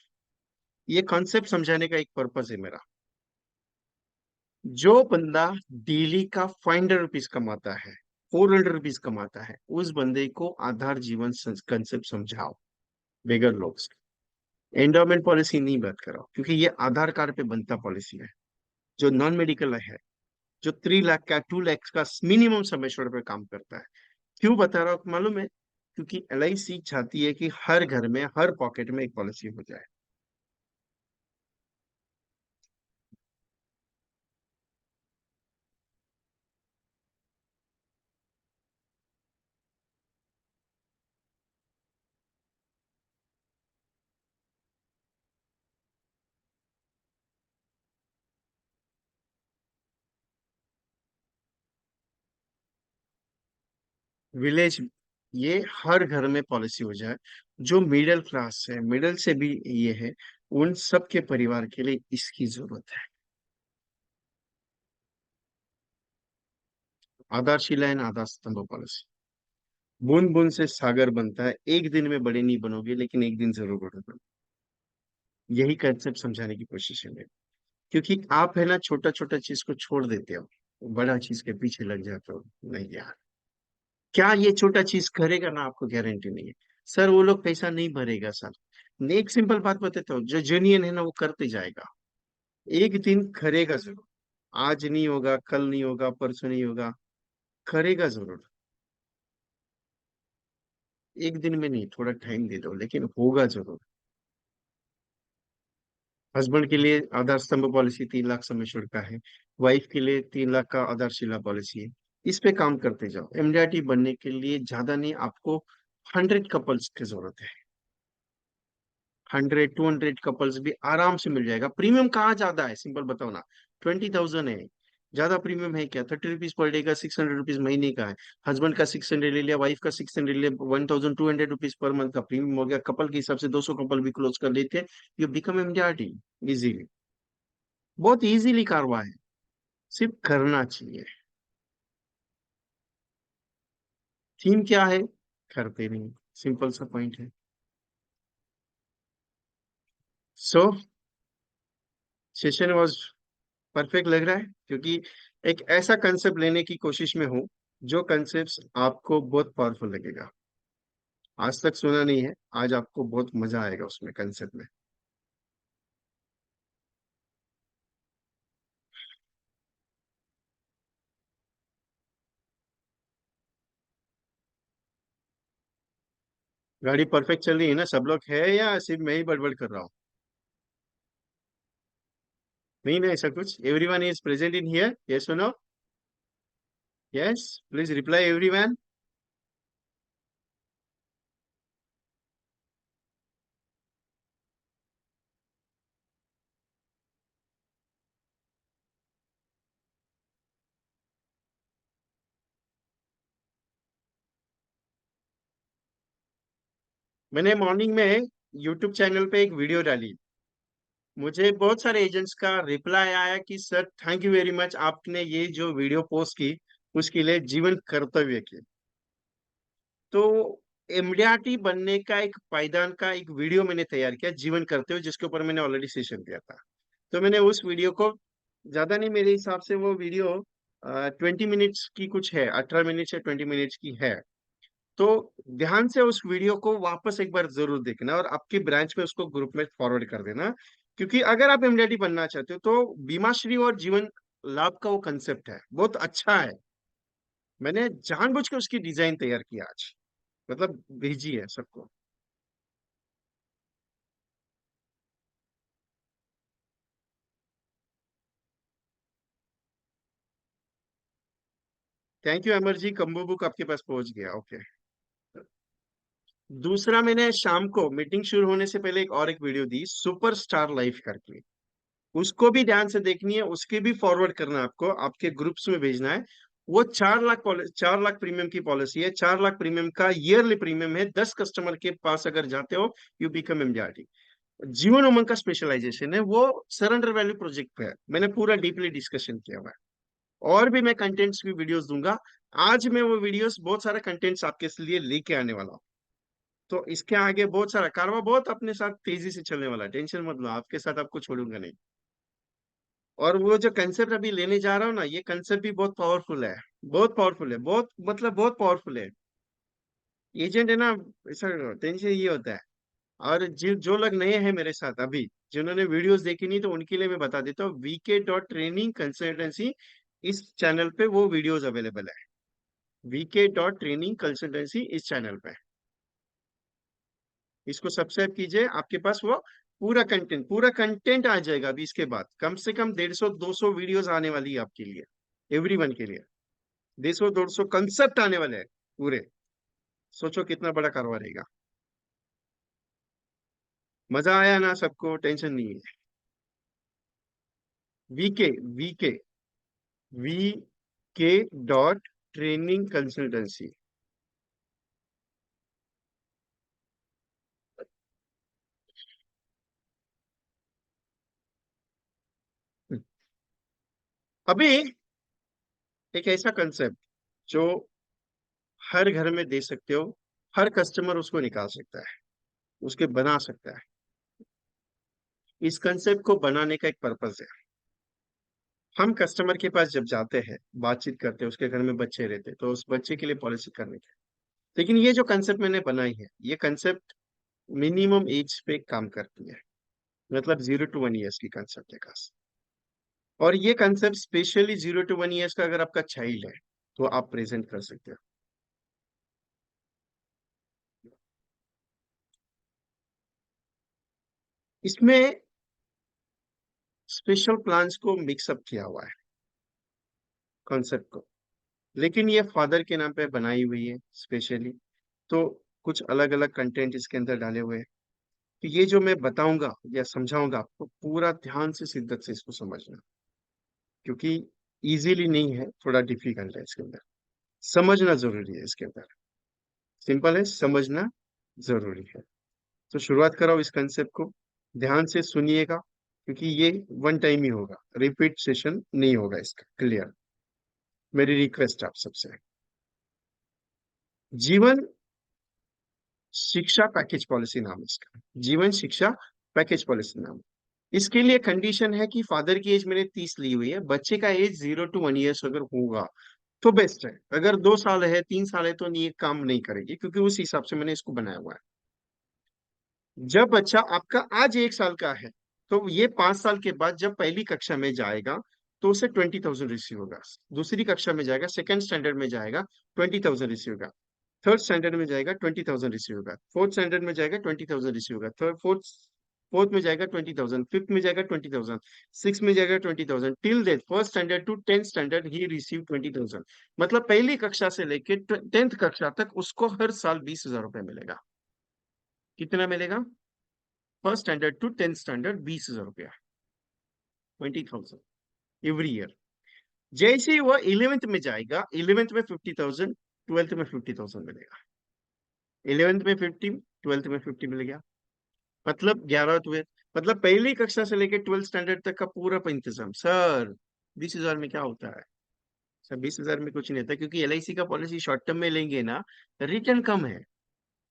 ये concept समझाने का एक purpose है मेरा। जो बंदा daily का 500 रुपीज कमाता है, 400 रुपीज कमाता है, उस बंदे को आधार जीवन कंसेप्ट समझाओ। बेगर लोग एंडोमेंट पॉलिसी नहीं बात कराओ, क्योंकि ये आधार कार्ड पे बनता पॉलिसी है। जो नॉन मेडिकल है, जो 3 लाख का 2 लाख का मिनिमम समय छोड़ पे काम करता है। क्यों बता रहा हूँ मालूम है? क्योंकि LIC चाहती है कि हर घर में, हर पॉकेट में एक पॉलिसी हो जाए। विलेज, ये हर घर में पॉलिसी हो जाए। जो मिडिल क्लास है, मिडिल से भी ये है, उन सब के परिवार के लिए इसकी जरूरत है। आधारशिला एंड आधार स्तंभ पॉलिसी। बूंद बूंद से सागर बनता है। एक दिन में बड़े नहीं बनोगे, लेकिन एक दिन जरूर बड़े बनोगे। यही कंसेप्ट समझाने की कोशिश है मेरी। क्योंकि आप है ना, छोटा छोटा चीज को छोड़ देते हो, बड़ा चीज के पीछे लग जाते हो। नहीं यार, क्या ये छोटा चीज करेगा ना, आपको गारंटी नहीं है। सर वो लोग पैसा नहीं भरेगा सर। एक सिंपल बात बताता हूँ, जो जेन्युइन है ना वो करते जाएगा। एक दिन करेगा जरूर। आज नहीं होगा, कल नहीं होगा, परसों नहीं होगा, करेगा जरूर। एक दिन में नहीं, थोड़ा टाइम दे दो, लेकिन होगा जरूर। हस्बैंड के लिए आधार स्तंभ पॉलिसी 3 लाख समय शुल्क का है। वाइफ के लिए 3 लाख का आधारशिला पॉलिसी है। इस पे काम करते जाओ। MDRT बनने के लिए ज्यादा नहीं, आपको 100 कपल्स की जरूरत है। 100-200 कपल्स भी आराम से मिल जाएगा। प्रीमियम कहाँ ज्यादा है, सिंपल बताओ ना। 20,000 है। ज्यादा प्रीमियम है क्या? 30 रुपीज पर डे का, 600 रुपीज महीने का है। हस्बैंड का 600 ले लिया, वाइफ का 600 ले लिया, 1,200 रुपीज पर मंथ का प्रीमियम हो गया। कपल के हिसाब से 200 कपल भी क्लोज कर लेते हैं। You become MDRT easily. बहुत इजीली कारवा है। सिर्फ करना चाहिए। थीम क्या है? करते नहीं। सिंपल सा पॉइंट है। सो सेशन वाज परफेक्ट लग रहा है, क्योंकि एक ऐसा कंसेप्ट लेने की कोशिश में हूँ जो कंसेप्ट आपको बहुत पावरफुल लगेगा। आज तक सुना नहीं है, आज आपको बहुत मजा आएगा उसमें, कंसेप्ट में। गाड़ी परफेक्ट चल रही है ना? सब लोग है या सिर्फ मैं ही बड़बड़ कर रहा हूँ? नहीं ना, ऐसा कुछ? Everyone is present in here, yes और no? Yes, please reply everyone. मैंने मॉर्निंग में यूट्यूब चैनल पे एक वीडियो डाली। मुझे बहुत सारे एजेंट्स का रिप्लाई आया कि sir thank you very much, आपने ये जो वीडियो पोस्ट की उसके लिए जीवन कर्तव्य की। तो एमडीआरटी बनने का एक पायदान का एक वीडियो मैंने तैयार किया जीवन करते हुए, जिसके ऊपर मैंने ऑलरेडी सेशन दिया था। तो मैंने उस वीडियो को, ज्यादा नहीं मेरे हिसाब से वो वीडियो 20 मिनट्स की कुछ है, 18 मिनट या 20 मिनट्स की है। तो ध्यान से उस वीडियो को वापस एक बार जरूर देखना और आपकी ब्रांच में उसको ग्रुप में फॉरवर्ड कर देना। क्योंकि अगर आप एमडीआरटी बनना चाहते हो तो बीमाश्री और जीवन लाभ का वो कंसेप्ट है, बहुत अच्छा है। मैंने जानबूझ के उसकी डिजाइन तैयार की आज, मतलब भेजी है सबको। Thank you Amar ji, combo book आपके पास पहुंच गया, ओके। दूसरा, मैंने शाम को मीटिंग शुरू होने से पहले एक वीडियो दी सुपर स्टार लाइफ करके। उसको भी ध्यान से देखनी है, उसके भी फॉरवर्ड करना है आपको, आपके ग्रुप्स में भेजना है। वो 4 लाख 4 लाख प्रीमियम की पॉलिसी है, 4 लाख प्रीमियम का ईयरली प्रीमियम है। 10 कस्टमर के पास अगर जाते हो, you become MDRT. Jeevan Umang का स्पेशलाइजेशन है, वो सरेंडर वैल्यू प्रोजेक्ट पे है, मैंने पूरा डीपली डिस्कशन किया हुआ है। और भी मैं कंटेंट्स की वीडियोस दूंगा। आज मैं वो वीडियोस, बहुत सारे कंटेंट्स आपके लिए लेके आने वाला हूँ। तो इसके आगे बहुत सारा कारवा बहुत अपने साथ तेजी से चलने वाला है, टेंशन मत लो, आपके साथ आपको छोड़ूंगा नहीं। और वो जो कंसेप्ट अभी लेने जा रहा हूँ ना, ये कंसेप्ट भी बहुत पावरफुल है। बहुत पावरफुल है, बहुत मतलब बहुत पावरफुल है। एजेंट है ना, ऐसा टेंशन ये होता है। और जो लोग नए हैं मेरे साथ अभी, जिन्होंने वीडियोस देखी नहीं, तो उनके लिए मैं बता देता हूँ, VK.ट्रेनिंग कंसल्टेंसी, इस चैनल पे वो वीडियोस अवेलेबल है। VK.ट्रेनिंग कंसल्टेंसी इस चैनल पे, इसको सब्सक्राइब कीजिए, आपके पास वो पूरा कंटेंट आ जाएगा। अभी इसके बाद कम से कम 150-200 वीडियोस आने वाली है आपके लिए, एवरीवन के लिए। 150-200 कंसेप्ट आने वाले हैं पूरे। सोचो कितना बड़ा कारोबार रहेगा। मजा आया ना सबको, टेंशन नहीं है। वीके वीके VK.ट्रेनिंग कंसल्टेंसी। अभी एक ऐसा कंसेप्ट जो हर घर में दे सकते हो, हर कस्टमर उसको निकाल सकता है, उसके बना सकता है। इस कंसेप्ट को बनाने का एक पर्पज है। हम कस्टमर के पास जब जाते हैं, बातचीत करते हैं, उसके घर में बच्चे रहते हैं, तो उस बच्चे के लिए पॉलिसी करने की। लेकिन ये जो कंसेप्ट मैंने बनाई है, ये कंसेप्ट मिनिमम एज पे काम करती है, मतलब 0 to 1 ईयर्स की कंसेप्ट है खास। और ये कंसेप्ट स्पेशली 0 to 1 ईयर्स का अगर आपका चाइल्ड है तो आप प्रेजेंट कर सकते हो। इसमें स्पेशल प्लान्स को मिक्सअप किया हुआ है कॉन्सेप्ट को, लेकिन ये फादर के नाम पे बनाई हुई है स्पेशली। तो कुछ अलग अलग कंटेंट इसके अंदर डाले हुए हैं। तो ये जो मैं बताऊंगा या समझाऊंगा, आपको पूरा ध्यान से शिद्दत से इसको समझना, क्योंकि इजीली नहीं है, थोड़ा डिफिकल्ट है इसके अंदर। समझना जरूरी है इसके अंदर, सिंपल है, समझना जरूरी है। तो शुरुआत कराओ इस कंसेप्ट को, ध्यान से सुनिएगा, क्योंकि ये वन टाइम ही होगा, रिपीट सेशन नहीं होगा इसका, क्लियर। मेरी रिक्वेस्ट आप सबसे, जीवन शिक्षा पैकेज पॉलिसी नाम है इसका, जीवन शिक्षा पैकेज पॉलिसी नाम। इसके लिए कंडीशन है कि फादर की एज मैंने 30 ली हुई है, बच्चे का एज 0 to 1 ईयर्स अगर होगा तो बेस्ट है। अगर 2 साल है, 3 साल है, तो ये काम नहीं करेगी, क्योंकि उस हिसाब से मैंने इसको बनाया हुआ है। जब बच्चा आपका आज 1 साल का है, तो ये 5 साल के बाद जब पहली कक्षा में जाएगा, तो उसे 20,000 रिसीव होगा। दूसरी कक्षा में जाएगा, सेकंड स्टैंडर्ड में जाएगा, 20,000 रिसीव होगा। थर्ड स्टैंडर्ड में जाएगा, 20,000 रिसीव होगा। फोर्थ स्टैंडर्ड में जाएगा, 20,000 रिसीव होगा। थर्ड फोर्थ फोर्थ में जाएगा 20,000, फिफ्थ में जाएगा 20,000, सिक्स में जाएगा 20,000, till that first standard to 10th standard ही रिसीव 20,000। मतलब पहली कक्षा से लेकर 10th कक्षा तक उसको हर साल 20,000 रुपये मिलेगा। कितना मिलेगा? First standard to 10th standard 20,000 रुपया, 20,000 एवरी ईयर। जैसे ही वो 11th में जाएगा, 11th में 50,000, 12th में 50,000 मिलेगा। 11th में 50, ट्वेल्थ में 50 मिल गया, मतलब 11 ट्वेल्थ, मतलब पहली कक्षा से लेकर 12th स्टैंडर्ड तक का पूरा इंतजाम सर। 20,000 में क्या होता है सर? 20,000 में कुछ नहीं होता, क्योंकि एलआईसी का पॉलिसी शॉर्ट टर्म में लेंगे ना, रिटर्न कम है।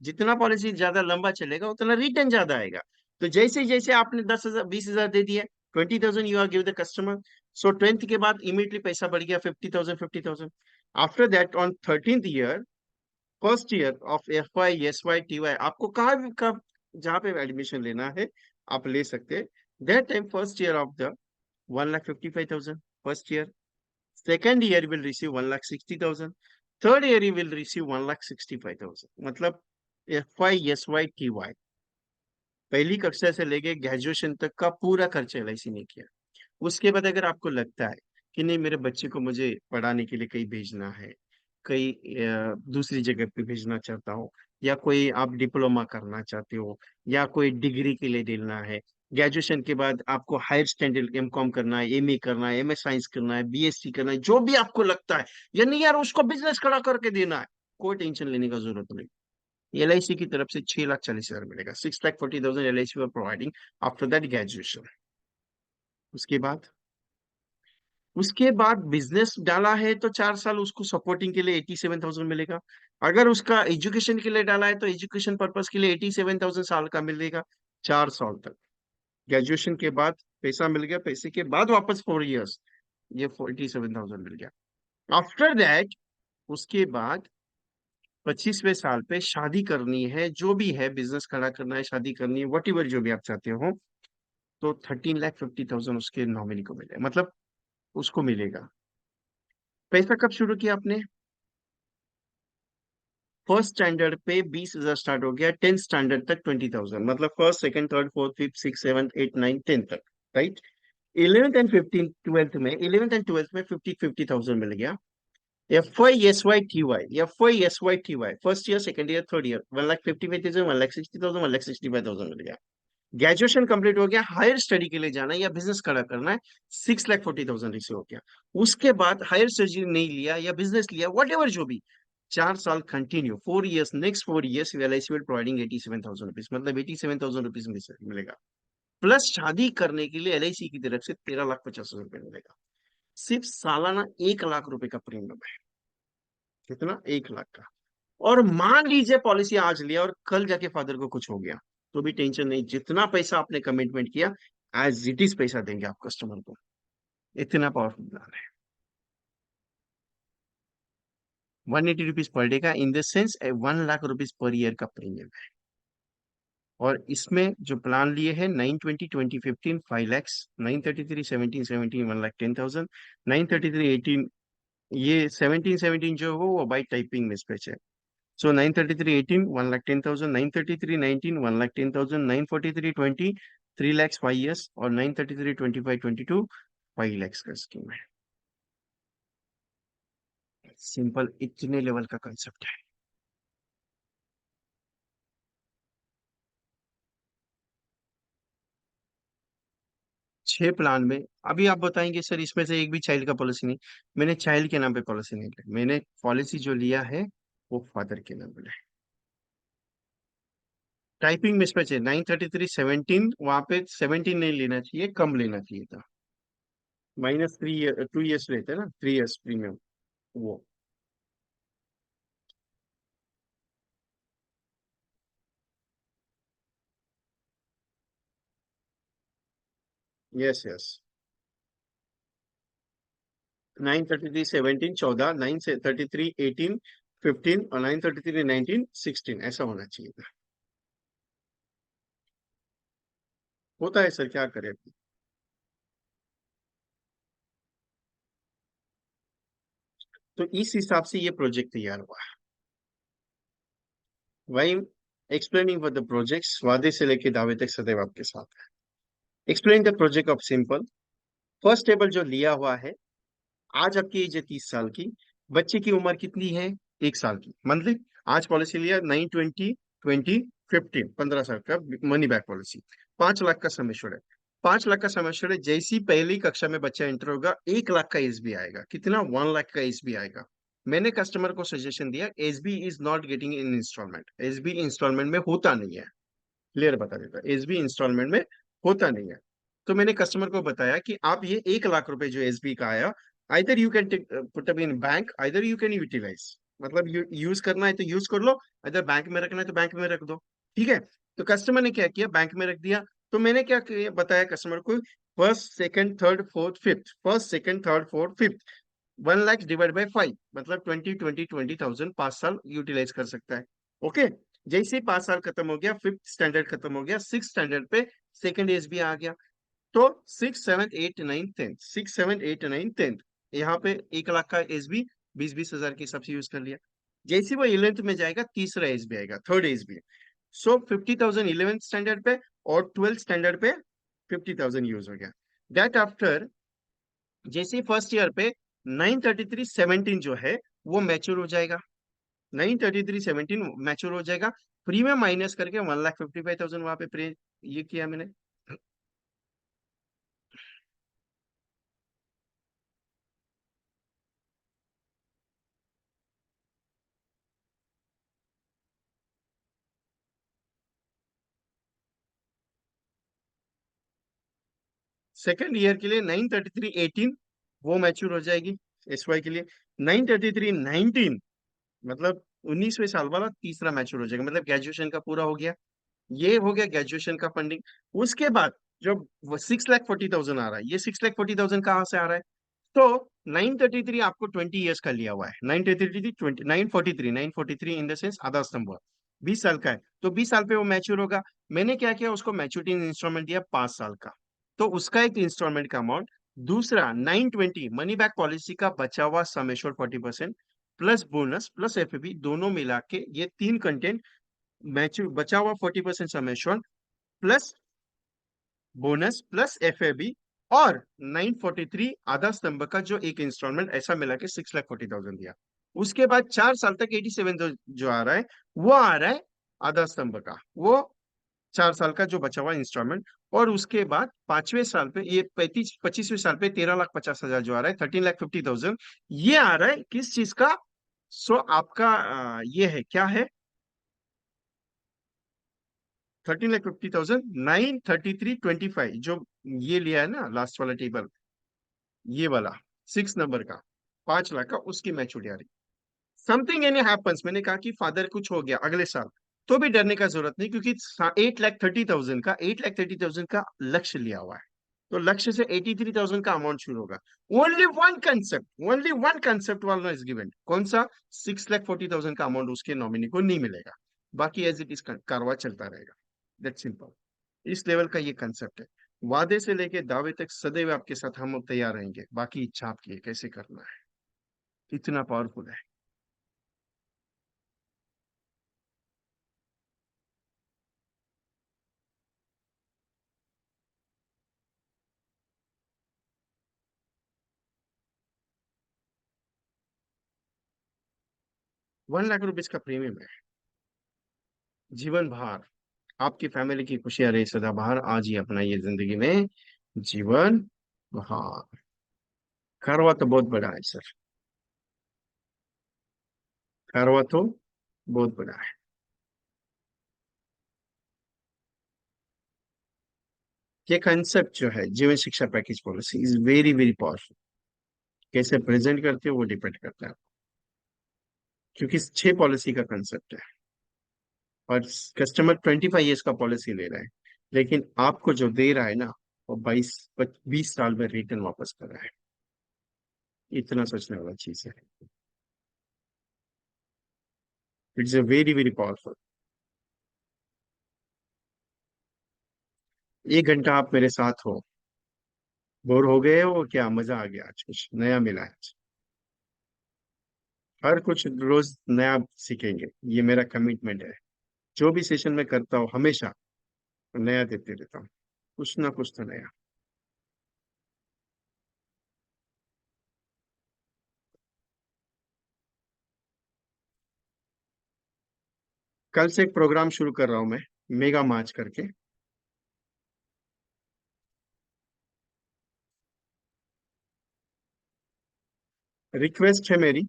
जितना पॉलिसी ज्यादा लंबा चलेगा उतना रिटर्न ज्यादा आएगा। तो जैसे जैसे आपने 10,000 20,000 दे दिए, 20,000 you are give the customer. So 10th के बाद इमीडिएटली पैसा बढ़ गया 50,000, 50,000। After that on 13th year, first year of FY SY TY, आपको कहाँ भी कब जहाँ पे एडमिशन लेना है आप ले सकते हैं। That time first year of the 1,55,000 first year, second year will receive 1,60,000, third year he will receive 1,65,000। मतलब FY SY TY पहली कक्षा से लेके ग्रेजुएशन तक का पूरा खर्चा LIC ने किया। उसके बाद अगर आपको लगता है कि नहीं मेरे बच्चे को मुझे पढ़ाने के लिए कहीं भेजना है, कहीं दूसरी जगह पे भेजना चाहता हो, या कोई आप डिप्लोमा करना चाहते हो, या कोई डिग्री के लिए देना है, ग्रेजुएशन के बाद आपको हायर स्टैंडर्ड M.Com करना है, MA करना है, MS साइंस करना है, BSc करना है, जो भी आपको लगता है, या नहीं यार उसको बिजनेस खड़ा करके देना है, कोई टेंशन लेने का जरूरत नहीं। LIC की तरफ से 6,40,000 मिलेगा, 6,40,000 LIC for providing after that graduation. उसके बाद बिजनेस डाला है तो 4 साल उसको सपोर्टिंग के लिए 87,000 मिलेगा। अगर उसका एजुकेशन के लिए डाला है तो एजुकेशन पर्पस के लिए 87,000 साल का मिलेगा, 4 साल तक। ग्रेजुएशन के बाद पैसा मिल गया, पैसे के बाद वापस 4 इयर्स, ये 47,000 मिल गया। आफ्टर दैट, उसके बाद 25वें साल पे शादी करनी है, जो भी है बिजनेस खड़ा करना है, शादी करनी है, वट एवर जो भी आप चाहते हो, तो 13,50,000 उसके नॉमिनी को मिलेगा, मतलब उसको मिलेगा। पैसा कब शुरू किया आपने? फर्स्ट स्टैंडर्ड पे 20,000 स्टार्ट हो गया, 10th स्टैंडर्ड तक 20,000, मतलब first second third fourth fifth six seven eight nine 10th तक, राइट। 11th एंड 12th में 50,000 मिल गया। FY SY TY first year second year third year 1,55,000, 1,60,000, 1,65,000 मिल गया। ग्रेजुएशन कंप्लीट हो गया, हायर स्टडी के लिए जाना है या बिजनेस खड़ा करना है, 6,40,000 रिसीव हो गया। उसके बाद हायर स्टडी नहीं लिया या बिजनेस लिया, वट एवर जो भी, 4 साल continue, 4 years, next 4 years LIC will providing 87,000 rupees, मतलब 87,000 रुपीज मिलेगा। प्लस शादी करने के लिए LIC की तरफ से 13,50,000 रुपये मिलेगा। सिर्फ सालाना 1 लाख रुपए का प्रीमियम है। कितना? 1 लाख का। और मान लीजिए पॉलिसी आज लिया और कल जाके फादर को कुछ हो गया, तो भी टेंशन नहीं, जितना पैसा आपने कमिटमेंट किया एज इट इज पैसा देंगे आप कस्टमर को। इतना पावरफुल प्लान है। 180 रुपीज पर डे का, in the sense 1 lakh rupees per year का प्रीमियम है। और इसमें जो प्लान लिए हैं, 920 20 15 5 lakhs, 933 17 17 1,10,000, 933 18, ये 17 17 जो हो वो बाई टाइपिंग मिसमैच है। So 933 18 1,10,000, 933 19 1,10,000, 943 20 3 lakhs 5 years, और 933 25 22 5 lakhs का स्कीम है। सिंपल इतने लेवल का कंसेप्ट है। 6 प्लान में। अभी आप बताएंगे सर इसमें से एक भी चाइल्ड का पॉलिसी नहीं। मैंने चाइल्ड के नाम पे पॉलिसी नहीं ली, मैंने पॉलिसी जो लिया है वो फादर के नाम पे है। टाइपिंग मिसमैच है, 933 17, वहां पे 17 नहीं लेना चाहिए, कम लेना चाहिए था। -3 ईयर 2 इयर्स रहते हैं ना, 3 इयर्स प्रीमियम, वो। Yes yes. 933 17 14, 933 18 15, और 933 19 16, ऐसा होना चाहिए था। होता है सर, क्या करें। तो इस हिसाब से ये प्रोजेक्ट तैयार हुआ है। Why explaining for the project, वादे से लेके दावे तक सदैव आपके साथ है। Explain the project of simple. First table जो लिया हुआ है, आज आपकी एज है 30 साल की, बच्चे की उम्र कितनी है? 1 साल की, मंथली। आज पॉलिसी लिया 9 20 20 15, 15 साल का मनी बैक पॉलिसी, 5 लाख का समेशन है। 5 लाख का समेशन है, जैसी पहली कक्षा में बच्चा एंटर होगा 1 लाख का एसबी आएगा। कितना? 1 लाख का एसबी आएगा। मैंने कस्टमर को सजेशन दिया SB is not getting in installment, SB installment में होता नहीं है। क्लियर बता देता, एसबी इंस्टॉलमेंट में होता नहीं है। तो मैंने कस्टमर को बताया कि आप ये 1 लाख रुपए जो एसबी का आया, either you can put up in bank, either you can utilize, मतलब यूज करना है तो यूज कर लो, अगर बैंक में रखना है तो बैंक में रख दो। ठीक है। तो कस्टमर ने क्या किया, बैंक में रख दिया। तो मैंने क्या बताया कस्टमर को, first second third fourth fifth, first second third fourth fifth, 1 lakh divide by 5, मतलब 20 20 20 थाउजेंड 5 साल यूटिलाइज कर सकता है। ओके। जैसे ही 5 साल खत्म हो गया, फिफ्थ स्टैंडर्ड खत्म हो गया, सिक्स स्टैंडर्ड पे सेकंड एज भी आ गया। तो 6 7 8 9 10, 6 7 8 9 10, यहाँ पे 1 लाख का एस बी 20 20 हजार के हिसाब से यूज कर लिया। जैसे वो 11th में जाएगा, तीसरा एस बी आएगा, थर्ड एस बी। सो 50,000 11th स्टैंडर्ड पे, और 12th स्टैंडर्ड पे 50,000 यूज हो गया। दैट आफ्टर, जैसे फर्स्ट ईयर पे 933 17 जो है वो मैच्योर हो जाएगा, 933 17 मैच्योर हो जाएगा। प्रीमियम माइनस करके 1,55,000 वहां पे प्रे ये किया मैंने। सेकेंड ईयर के लिए 933 18 वो मैच्योर हो जाएगी एस वाई के लिए। 933 19, मतलब 19वें साल वाला तीसरा मैच्योर हो जाएगा, मतलब ग्रेजुएशन का पूरा हो गया। ये हो गया ग्रेजुएशन का फंडिंग। उसके बाद जो 6,40,000 आ रहा है, ये 6,40,000 कहाँ से आ रहा है? तो 933 आपको 20 ईयर्स का लिया हुआ है, 933 20, 943, 943 इन द सेंस आधा स्तंभ 20 साल का है, तो 20 साल पे वो मैच्योर होगा। मैंने क्या किया, उसको मैच्योरिटी इंस्टॉलमेंट दिया 5 साल का, तो उसका एक इंस्टॉलमेंट का अमाउंट। दूसरा 920 मनी बैक पॉलिसी का बचा हुआ sum assured 40%, plus bonus plus FAB दोनों मिला के ये तीन कंटेंट, मैच्योर बचा हुआ 40% sum assured plus bonus plus FAB, और 943 आधा स्तंभ का जो एक इंस्टॉलमेंट, ऐसा मिला के 6,40,000 दिया। उसके बाद 4 साल तक 87 जो आ रहा है, वो आ रहा है आधा स्तंभ का, वो 4 साल का जो बचा हुआ इंस्टॉलमेंट। और उसके बाद 5वें साल पे ये 25वें साल पे 13,50,000 जो आ रहा है, 13,50,000, ये आ रहा है किस चीज का? सो आपका ये है क्या है, 13,50,000 933 25 जो ये लिया है ना लास्ट वाला टेबल, ये वाला 6 नंबर का, 5 लाख का, उसकी मैच्योरिटी आ रही। समथिंग एनी हैपन्स, मैंने कहा कि फादर कुछ हो गया अगले साल, तो भी डरने का जरूरत नहीं, क्योंकि 8,30,000 का लक्ष्य लिया हुआ है। तो लक्ष्य से 83,000 का अमाउंट शुरू होगा। ओनली वन कंसेप्ट वाला इज गिवन, कौन सा? 6,40,000 का अमाउंट उसके नॉमिनी को नहीं मिलेगा, बाकी एज इट इज कारवा चलता रहेगा। That simple. इस लेवल का ये कंसेप्ट है। वादे से लेके दावे तक सदैव आपके साथ हम तैयार रहेंगे, बाकी इच्छा आपकी है कैसे करना है। इतना पावरफुल है। 1 लाख रुपीज का प्रीमियम है, जीवन भर आपकी फैमिली की खुशियां रहे सदाबहार, आज ही अपना ये जिंदगी में जीवन बहार। कारवा तो बहुत बड़ा है सर, कारवा तो बहुत बड़ा है। ये कंसेप्ट जो है जीवन शिक्षा package policy is very very powerful. कैसे प्रेजेंट करते हो वो डिपेंड करता है, क्योंकि 6 पॉलिसी का कंसेप्ट है, और कस्टमर 25 ईयर्स का पॉलिसी ले रहा है, लेकिन आपको जो दे रहा है ना, वो 20 साल में रिटर्न वापस कर रहा है। इतना सोचने वाला चीज है। It's a very very powerful. 1 घंटा आप मेरे साथ हो, बोर हो गए हो क्या? मजा आ गया, आज कुछ नया मिला है। हर कुछ रोज नया सीखेंगे, ये मेरा कमिटमेंट है। जो भी सेशन में करता हूँ हमेशा नया देते रहता हूँ, कुछ ना कुछ तो नया। कल से एक प्रोग्राम शुरू कर रहा हूँ मैं, मेगा मार्च करके। रिक्वेस्ट है मेरी,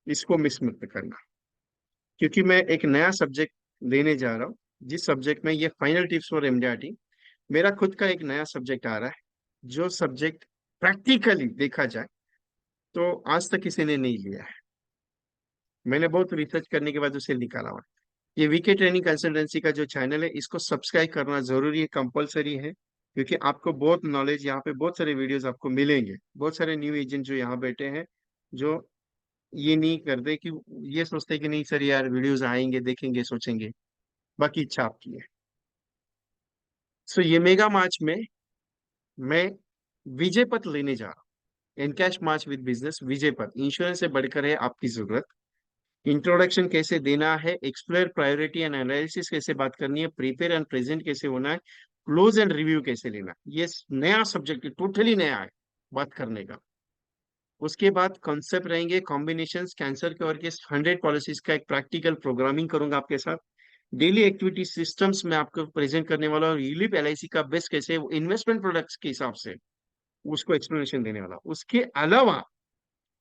इसको मिस मत करना, क्योंकि मैं एक नया सब्जेक्ट लेने जा रहा हूँ, जिस सब्जेक्ट में ये फाइनल टिप्स फॉर एमडीआरटी, मेरा खुद का एक नया सब्जेक्ट आ रहा है, जो सब्जेक्ट प्रैक्टिकली देखा जाए तो आज तक किसी ने नहीं लिया है। मैंने बहुत रिसर्च करने के बाद उसे निकाला हुआ है। ये वीके ट्रेनिंग कंसल्टेंसी का जो चैनल है, इसको सब्सक्राइब करना जरूरी है, कंपलसरी है, क्योंकि आपको बहुत नॉलेज यहाँ पे, बहुत सारे वीडियोस आपको मिलेंगे। बहुत सारे न्यू एजेंट जो यहाँ बैठे हैं, जो ये नहीं करते कि ये सोचते कि नहीं सर यार वीडियोस आएंगे, देखेंगे, सोचेंगे, बाकी इच्छा आपकी है। सो ये मेगा मार्च में मैं विजय पथ लेने जा रहा हूँ। एनकैश मार्च विद बिजनेस विजय पथ, इंश्योरेंस से बढ़कर है आपकी जरूरत। इंट्रोडक्शन कैसे देना है, एक्सप्लोर प्रायोरिटी एंड एनालिसिस कैसे बात करनी है, प्रिपेयर एंड प्रेजेंट कैसे होना है, क्लोज एंड रिव्यू कैसे लेना है। ये नया सब्जेक्ट है, टोटली नया है बात करने का। उसके बाद कॉन्सेप्ट रहेंगे, कॉम्बिनेशन, कैंसर के और के 100 पॉलिसीज का एक प्रैक्टिकल प्रोग्रामिंग करूंगा आपके साथ। डेली एक्टिविटी सिस्टम्स में आपको प्रेजेंट करने वाला, और यूलिप एलआईसी का बेस्ट कैसे इन्वेस्टमेंट प्रोडक्ट्स के हिसाब से उसको एक्सप्लेनेशन देने वाला। उसके अलावा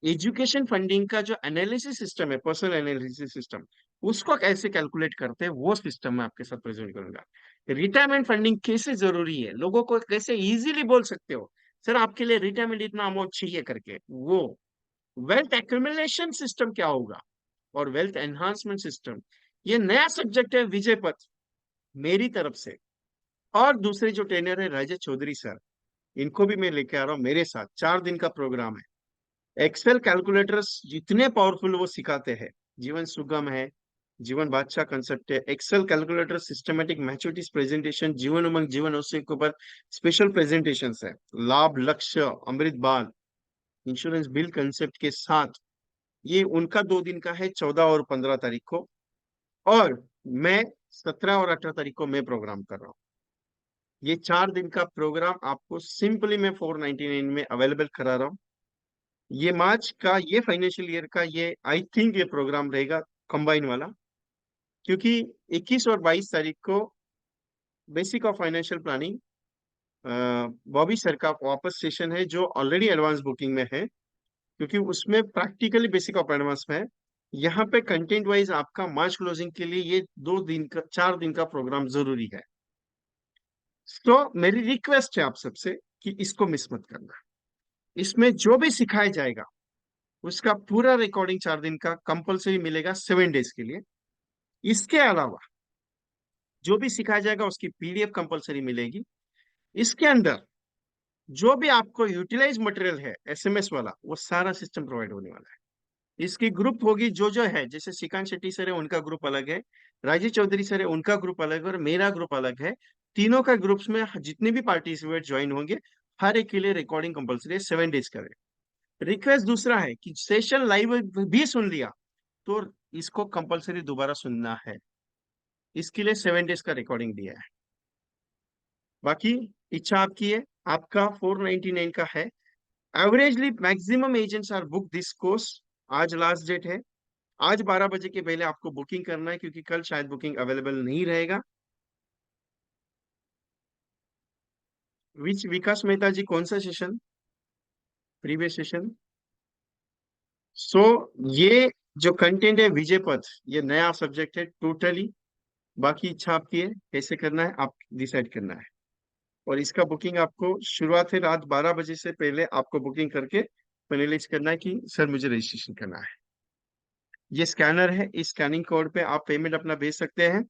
एजुकेशन फंडिंग का जो एनालिसिस सिस्टम है, पर्सनल एनालिसिस सिस्टम, उसको कैसे कैलकुलेट करते हैं वो सिस्टम मैं आपके साथ प्रेजेंट करूंगा। रिटायरमेंट फंडिंग कैसे जरूरी है, लोगों को कैसे इजीली बोल सकते हो सर आपके लिए रिटायरमेंट इतना अमाउंट चाहिए करके, वो वेल्थ एक्यूमुलेशन सिस्टम क्या होगा, और वेल्थ एनहांसमेंट सिस्टम। ये नया सब्जेक्ट है विजय पथ मेरी तरफ से। और दूसरे जो ट्रेनर है राजेश चौधरी सर, इनको भी मैं लेके आ रहा हूँ मेरे साथ। 4 दिन का प्रोग्राम है। एक्सेल कैलकुलेटर्स जितने पावरफुल वो सिखाते हैं, जीवन सुगम है, जीवन बादशाह कंसेप्ट है, excel calculator, systematic maturities presentation, Jeevan Umang, जीवन उत्सव के ऊपर स्पेशल प्रेजेंटेशन है, लाभ लक्ष्य, अमृत बाल, इंश्योरेंस बिल कंसेप्ट के साथ। ये उनका 2 दिन का है, 14 और 15 तारीख को। और मैं 17 और 18 तारीख को मैं प्रोग्राम कर रहा हूँ। ये 4 दिन का प्रोग्राम आपको सिंपली मैं 499 में अवेलेबल करा रहा हूँ। ये मार्च का, ये फाइनेंशियल ईयर का, ये आई थिंक ये प्रोग्राम रहेगा कंबाइन वाला, क्योंकि 21 और 22 तारीख को basic of financial planning Bobby sir का वापस सेशन है, जो ऑलरेडी एडवांस बुकिंग में है, क्योंकि उसमें प्रैक्टिकली बेसिक ऑफ एडवांस में है। यहाँ पे कंटेंट वाइज आपका मार्च क्लोजिंग के लिए ये 2 दिन का, 4 दिन का प्रोग्राम जरूरी है। तो मेरी रिक्वेस्ट है आप सबसे कि इसको मिस मत करना। इसमें जो भी सिखाया जाएगा उसका पूरा रिकॉर्डिंग 4 दिन का कंपलसरी मिलेगा 7 डेज के लिए। इसके अलावा जो भी सिखाया जाएगा उसकी पीडीएफ कंपलसरी मिलेगी। इसके अंदर जो भी आपको यूटिलाइज मटेरियल है एसएमएस वाला, वो सारा सिस्टम प्रोवाइड होने वाला है। इसकी ग्रुप होगी जो है, जैसे श्रीकांत शेट्टी सर है उनका ग्रुप अलग है, राजीव चौधरी सर है उनका ग्रुप अलग है, और मेरा ग्रुप अलग है। तीनों का ग्रुप्स में जितने भी पार्टिसिपेट ज्वाइन होंगे, हर एक के लिए रिकॉर्डिंग कंपलसरी है, 7 डेज का। रिक्वेस्ट दूसरा है कि सेशन लाइव भी सुन लिया तो इसको कंपलसरी दोबारा सुनना है। इसके लिए 7 डेज का रिकॉर्डिंग दिया है। बाकी इच्छा आपकी है। आपका 499 का है। Averagely maximum agents are book this course. आज लास्ट डेट है। आज 12 बजे के पहले आपको बुकिंग करना है, क्योंकि कल शायद बुकिंग अवेलेबल नहीं रहेगा। विकास मेहता जी, कौन सा सेशन? Previous session. सो ये जो कंटेंट है विजय पथ, ये नया सब्जेक्ट है टोटली। बाकी इच्छा आपकी है, कैसे करना है आप डिसाइड करना है। और इसका बुकिंग आपको शुरुआत है रात 12 बजे से पहले आपको बुकिंग करके फाइनलाइज करना है कि सर मुझे रजिस्ट्रेशन करना है। ये स्कैनर है, इस स्कैनिंग कोड पे आप पेमेंट अपना भेज सकते हैं।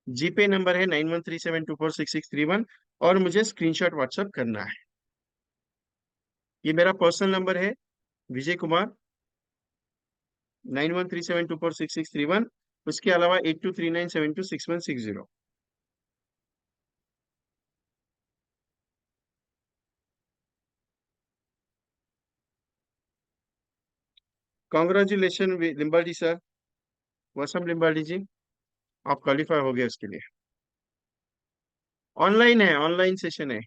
जीपे नंबर है 9137246631, और मुझे स्क्रीनशॉट व्हाट्सएप करना है। ये मेरा पर्सनल नंबर है, विजय कुमार, 9137246631। उसके अलावा 8239726160। कॉन्ग्रेचुलेशन लिम्बाडी सर, वसम लिम्बाडी जी, आप क्वालिफाई हो गए उसके लिए। ऑनलाइन है, ऑनलाइन सेशन है।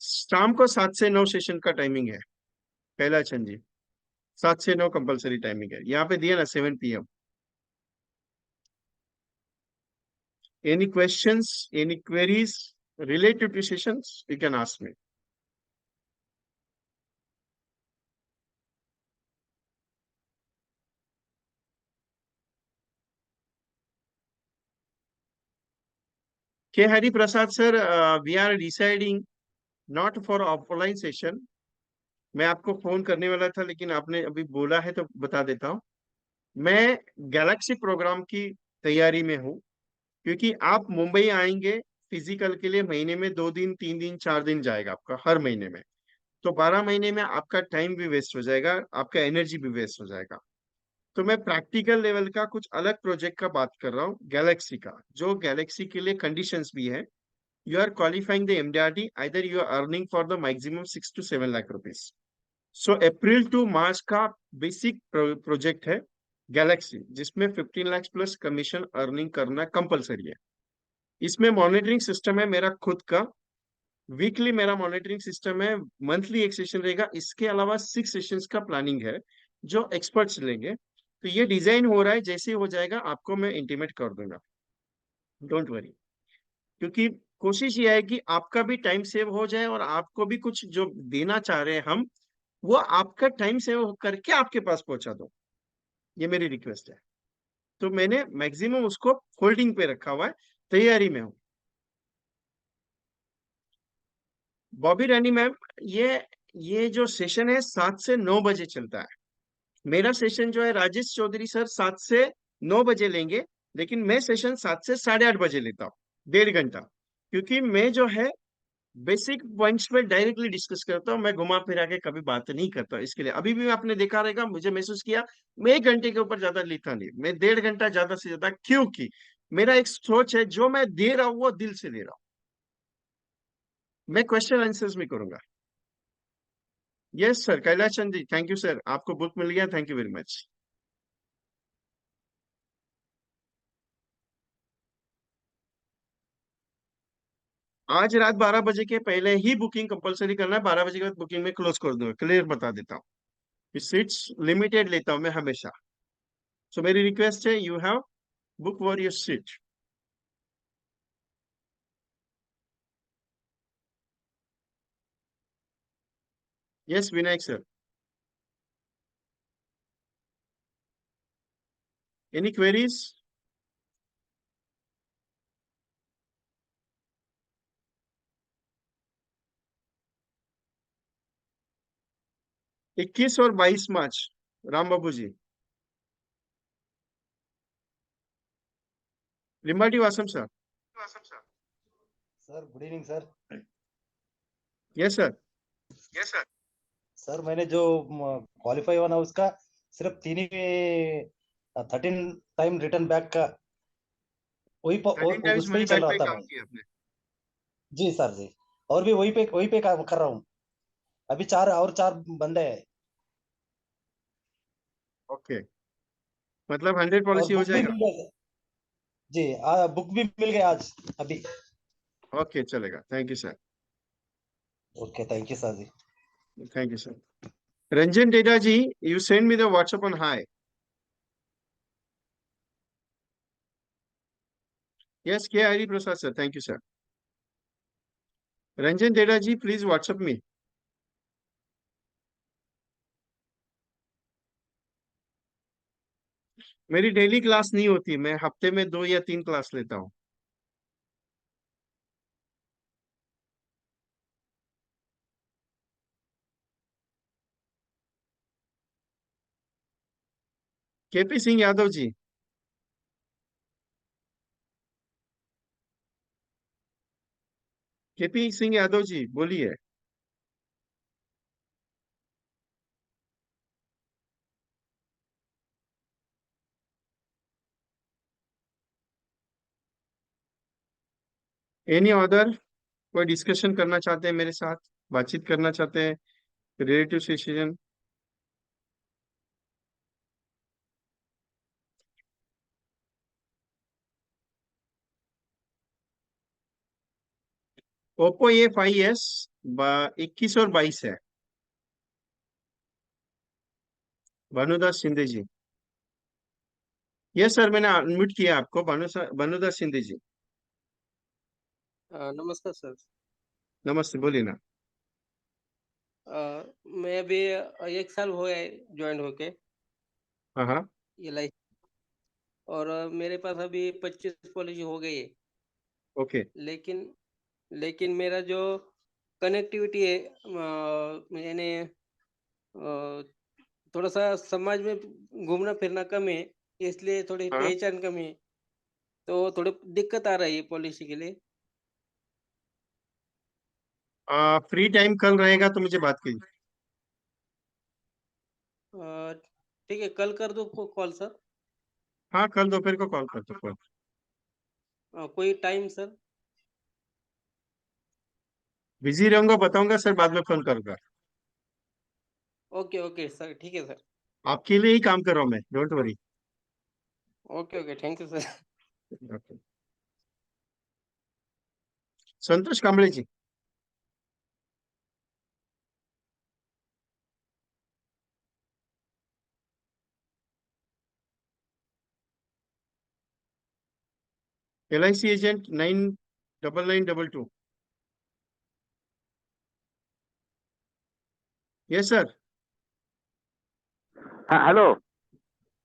शाम को 7 से 9 सेशन का टाइमिंग है। पहला चंद जी, 7 से 9 कंपलसरी टाइमिंग है, यहाँ पे दिया ना 7 PM। Any questions, any queries related to sessions, you can ask me. K Hari Prasad sir, we are deciding not for offline session. मैं आपको फोन करने वाला था, लेकिन आपने अभी बोला है तो बता देता हूँ। मैं गैलेक्सी प्रोग्राम की तैयारी में हूँ, क्योंकि आप मुंबई आएंगे फिजिकल के लिए, महीने में 2 दिन 3 दिन 4 दिन जाएगा आपका हर महीने में। तो 12 महीने में आपका टाइम भी वेस्ट हो जाएगा, आपका एनर्जी भी वेस्ट हो जाएगा। तो मैं प्रैक्टिकल लेवल का कुछ अलग प्रोजेक्ट का बात कर रहा हूँ, गैलेक्सी का, जो गैलेक्सी के लिए कंडीशंस भी है। You are qualifying the MDRT, either you are earning for the maximum 6 to 7 lakh rupees. So April to March का बेसिक प्रोजेक्ट है गैलेक्सी, जिसमें 15 लाख प्लस कमीशन अर्निंग करना कंपलसरी है। इसमें मॉनिटरिंग सिस्टम है मेरा खुद का, वीकली मेरा मॉनिटरिंग सिस्टम है, मंथली एक सेशन रहेगा, इसके अलावा 6 सेशंस का प्लानिंग है जो एक्सपर्ट्स लेंगे। तो ये डिजाइन हो रहा है, जैसे ही हो जाएगा आपको मैं इंटीमेट कर दूंगा, डोंट वरी। क्योंकि कोशिश ये है कि आपका भी टाइम सेव हो जाए और आपको भी कुछ जो देना चाह रहे हैं हम, वो आपका टाइम सेव करके आपके पास पहुंचा दो। ये मेरी रिक्वेस्ट है। तो मैंने मैक्सिमम उसको होल्डिंग पे रखा हुआ है, तैयारी में हूँ। बॉबी रानी मैम, ये जो सेशन है 7 से 9 बजे चलता है। मेरा सेशन जो है राजेश चौधरी सर 7 से 9 बजे लेंगे, लेकिन मैं सेशन 7 से 8:30 बजे लेता हूँ, 1.5 घंटा। क्योंकि मैं जो है बेसिक पॉइंट्स पे डायरेक्टली डिस्कस करता हूँ, मैं घुमा फिरा के कभी बात नहीं करता। इसके लिए अभी भी आपने देखा रहेगा, मुझे महसूस किया मैं 1 घंटे के ऊपर ज्यादा लेता नहीं, मैं 1.5 घंटा ज्यादा से ज्यादा, क्योंकि मेरा एक सोच है, जो मैं दे रहा हूँ वो दिल से दे रहा हूँ। मैं क्वेश्चन आंसर्स भी करूंगा। Yes sir, Kailash Chand ji, thank you sir, आपको बुक मिल गया, थैंक यू वेरी मच। आज रात 12 बजे के पहले ही बुकिंग कंपलसरी करना है, 12 बजे के बाद बुकिंग में क्लोज कर दूंगा, क्लियर बता देता हूँ। सीट्स लिमिटेड लेता हूँ मैं हमेशा। सो मेरी रिक्वेस्ट है, you have book for your seat. Yes Vinayak sir, any queries? 21 और 22 March, Ram Babu ji, Limbati Vasam sir. Sir good evening sir. Yes sir. Sir मैंने जो क्वालिफाई हुआ ना उसका सिर्फ 13 टाइम रिटर्न बैक का थर्टीन टाइम्स उस पे मनी ही चल बैक रहा पे था काम मैं। किया आपने? जी सर जी। और भी वही पे काम कर रहा हूँ। अभी चार बंदे हैं। ओके, मतलब 100 और पॉलिसी हो बुक भी जाएगा। मिल गया। जी बुक भी मिल गया आज अभी। ओके, चलेगा, thank you sir. Okay thank you sir ji. Thank you sir. Ranjan Datta ji, you send me the WhatsApp on hi. Yes, K Hari Prasad sir, thank you sir. Ranjan Datta ji, please WhatsApp me. मेरी डेली क्लास नहीं होती, मैं हफ्ते में 2 या 3 क्लास लेता हूँ। केपी सिंह यादव जी, केपी सिंह यादव जी बोलिए। एनी अदर, कोई डिस्कशन करना चाहते हैं मेरे साथ, बातचीत करना चाहते हैं रिलेटिव सेशन? ओप्पो A5s 21 और 22 है। भानुदास शिंदे जी। यस सर, मैंने अनम्यूट किया आपको, भानुदास शिंदे जी। नमस्कार सर। नमस्ते, बोलिए ना। मैं अभी 1 साल हुआ है ज्वाइन होके हाँ हाँ। ये लाइफ। और मेरे पास अभी 25 पॉलिसी हो गई है। ओके लेकिन लेकिन मेरा जो कनेक्टिविटी है मैंने थोड़ा सा समाज में घूमना फिरना कम है, इसलिए थोड़ी हाँ पहचान कम है, तो थोड़ी दिक्कत आ रही है पॉलिसी के लिए। फ्री टाइम कल रहेगा तो मुझे बात कीजिए। अ, ठीक है, कल कर दो कॉल सर। हाँ कल दोपहर को कॉल कर दो। कोई टाइम सर? बिजी रहूंगा बताऊंगा सर, बाद में फोन करूंगा। ओके ओके सर, ठीक है सर। आपके लिए ही काम कर रहा हूँ मैं, don't worry. Okay okay, thank you sir. Okay. Santosh Kamble ji. LIC agent 99922। Yes sir. हाँ hello.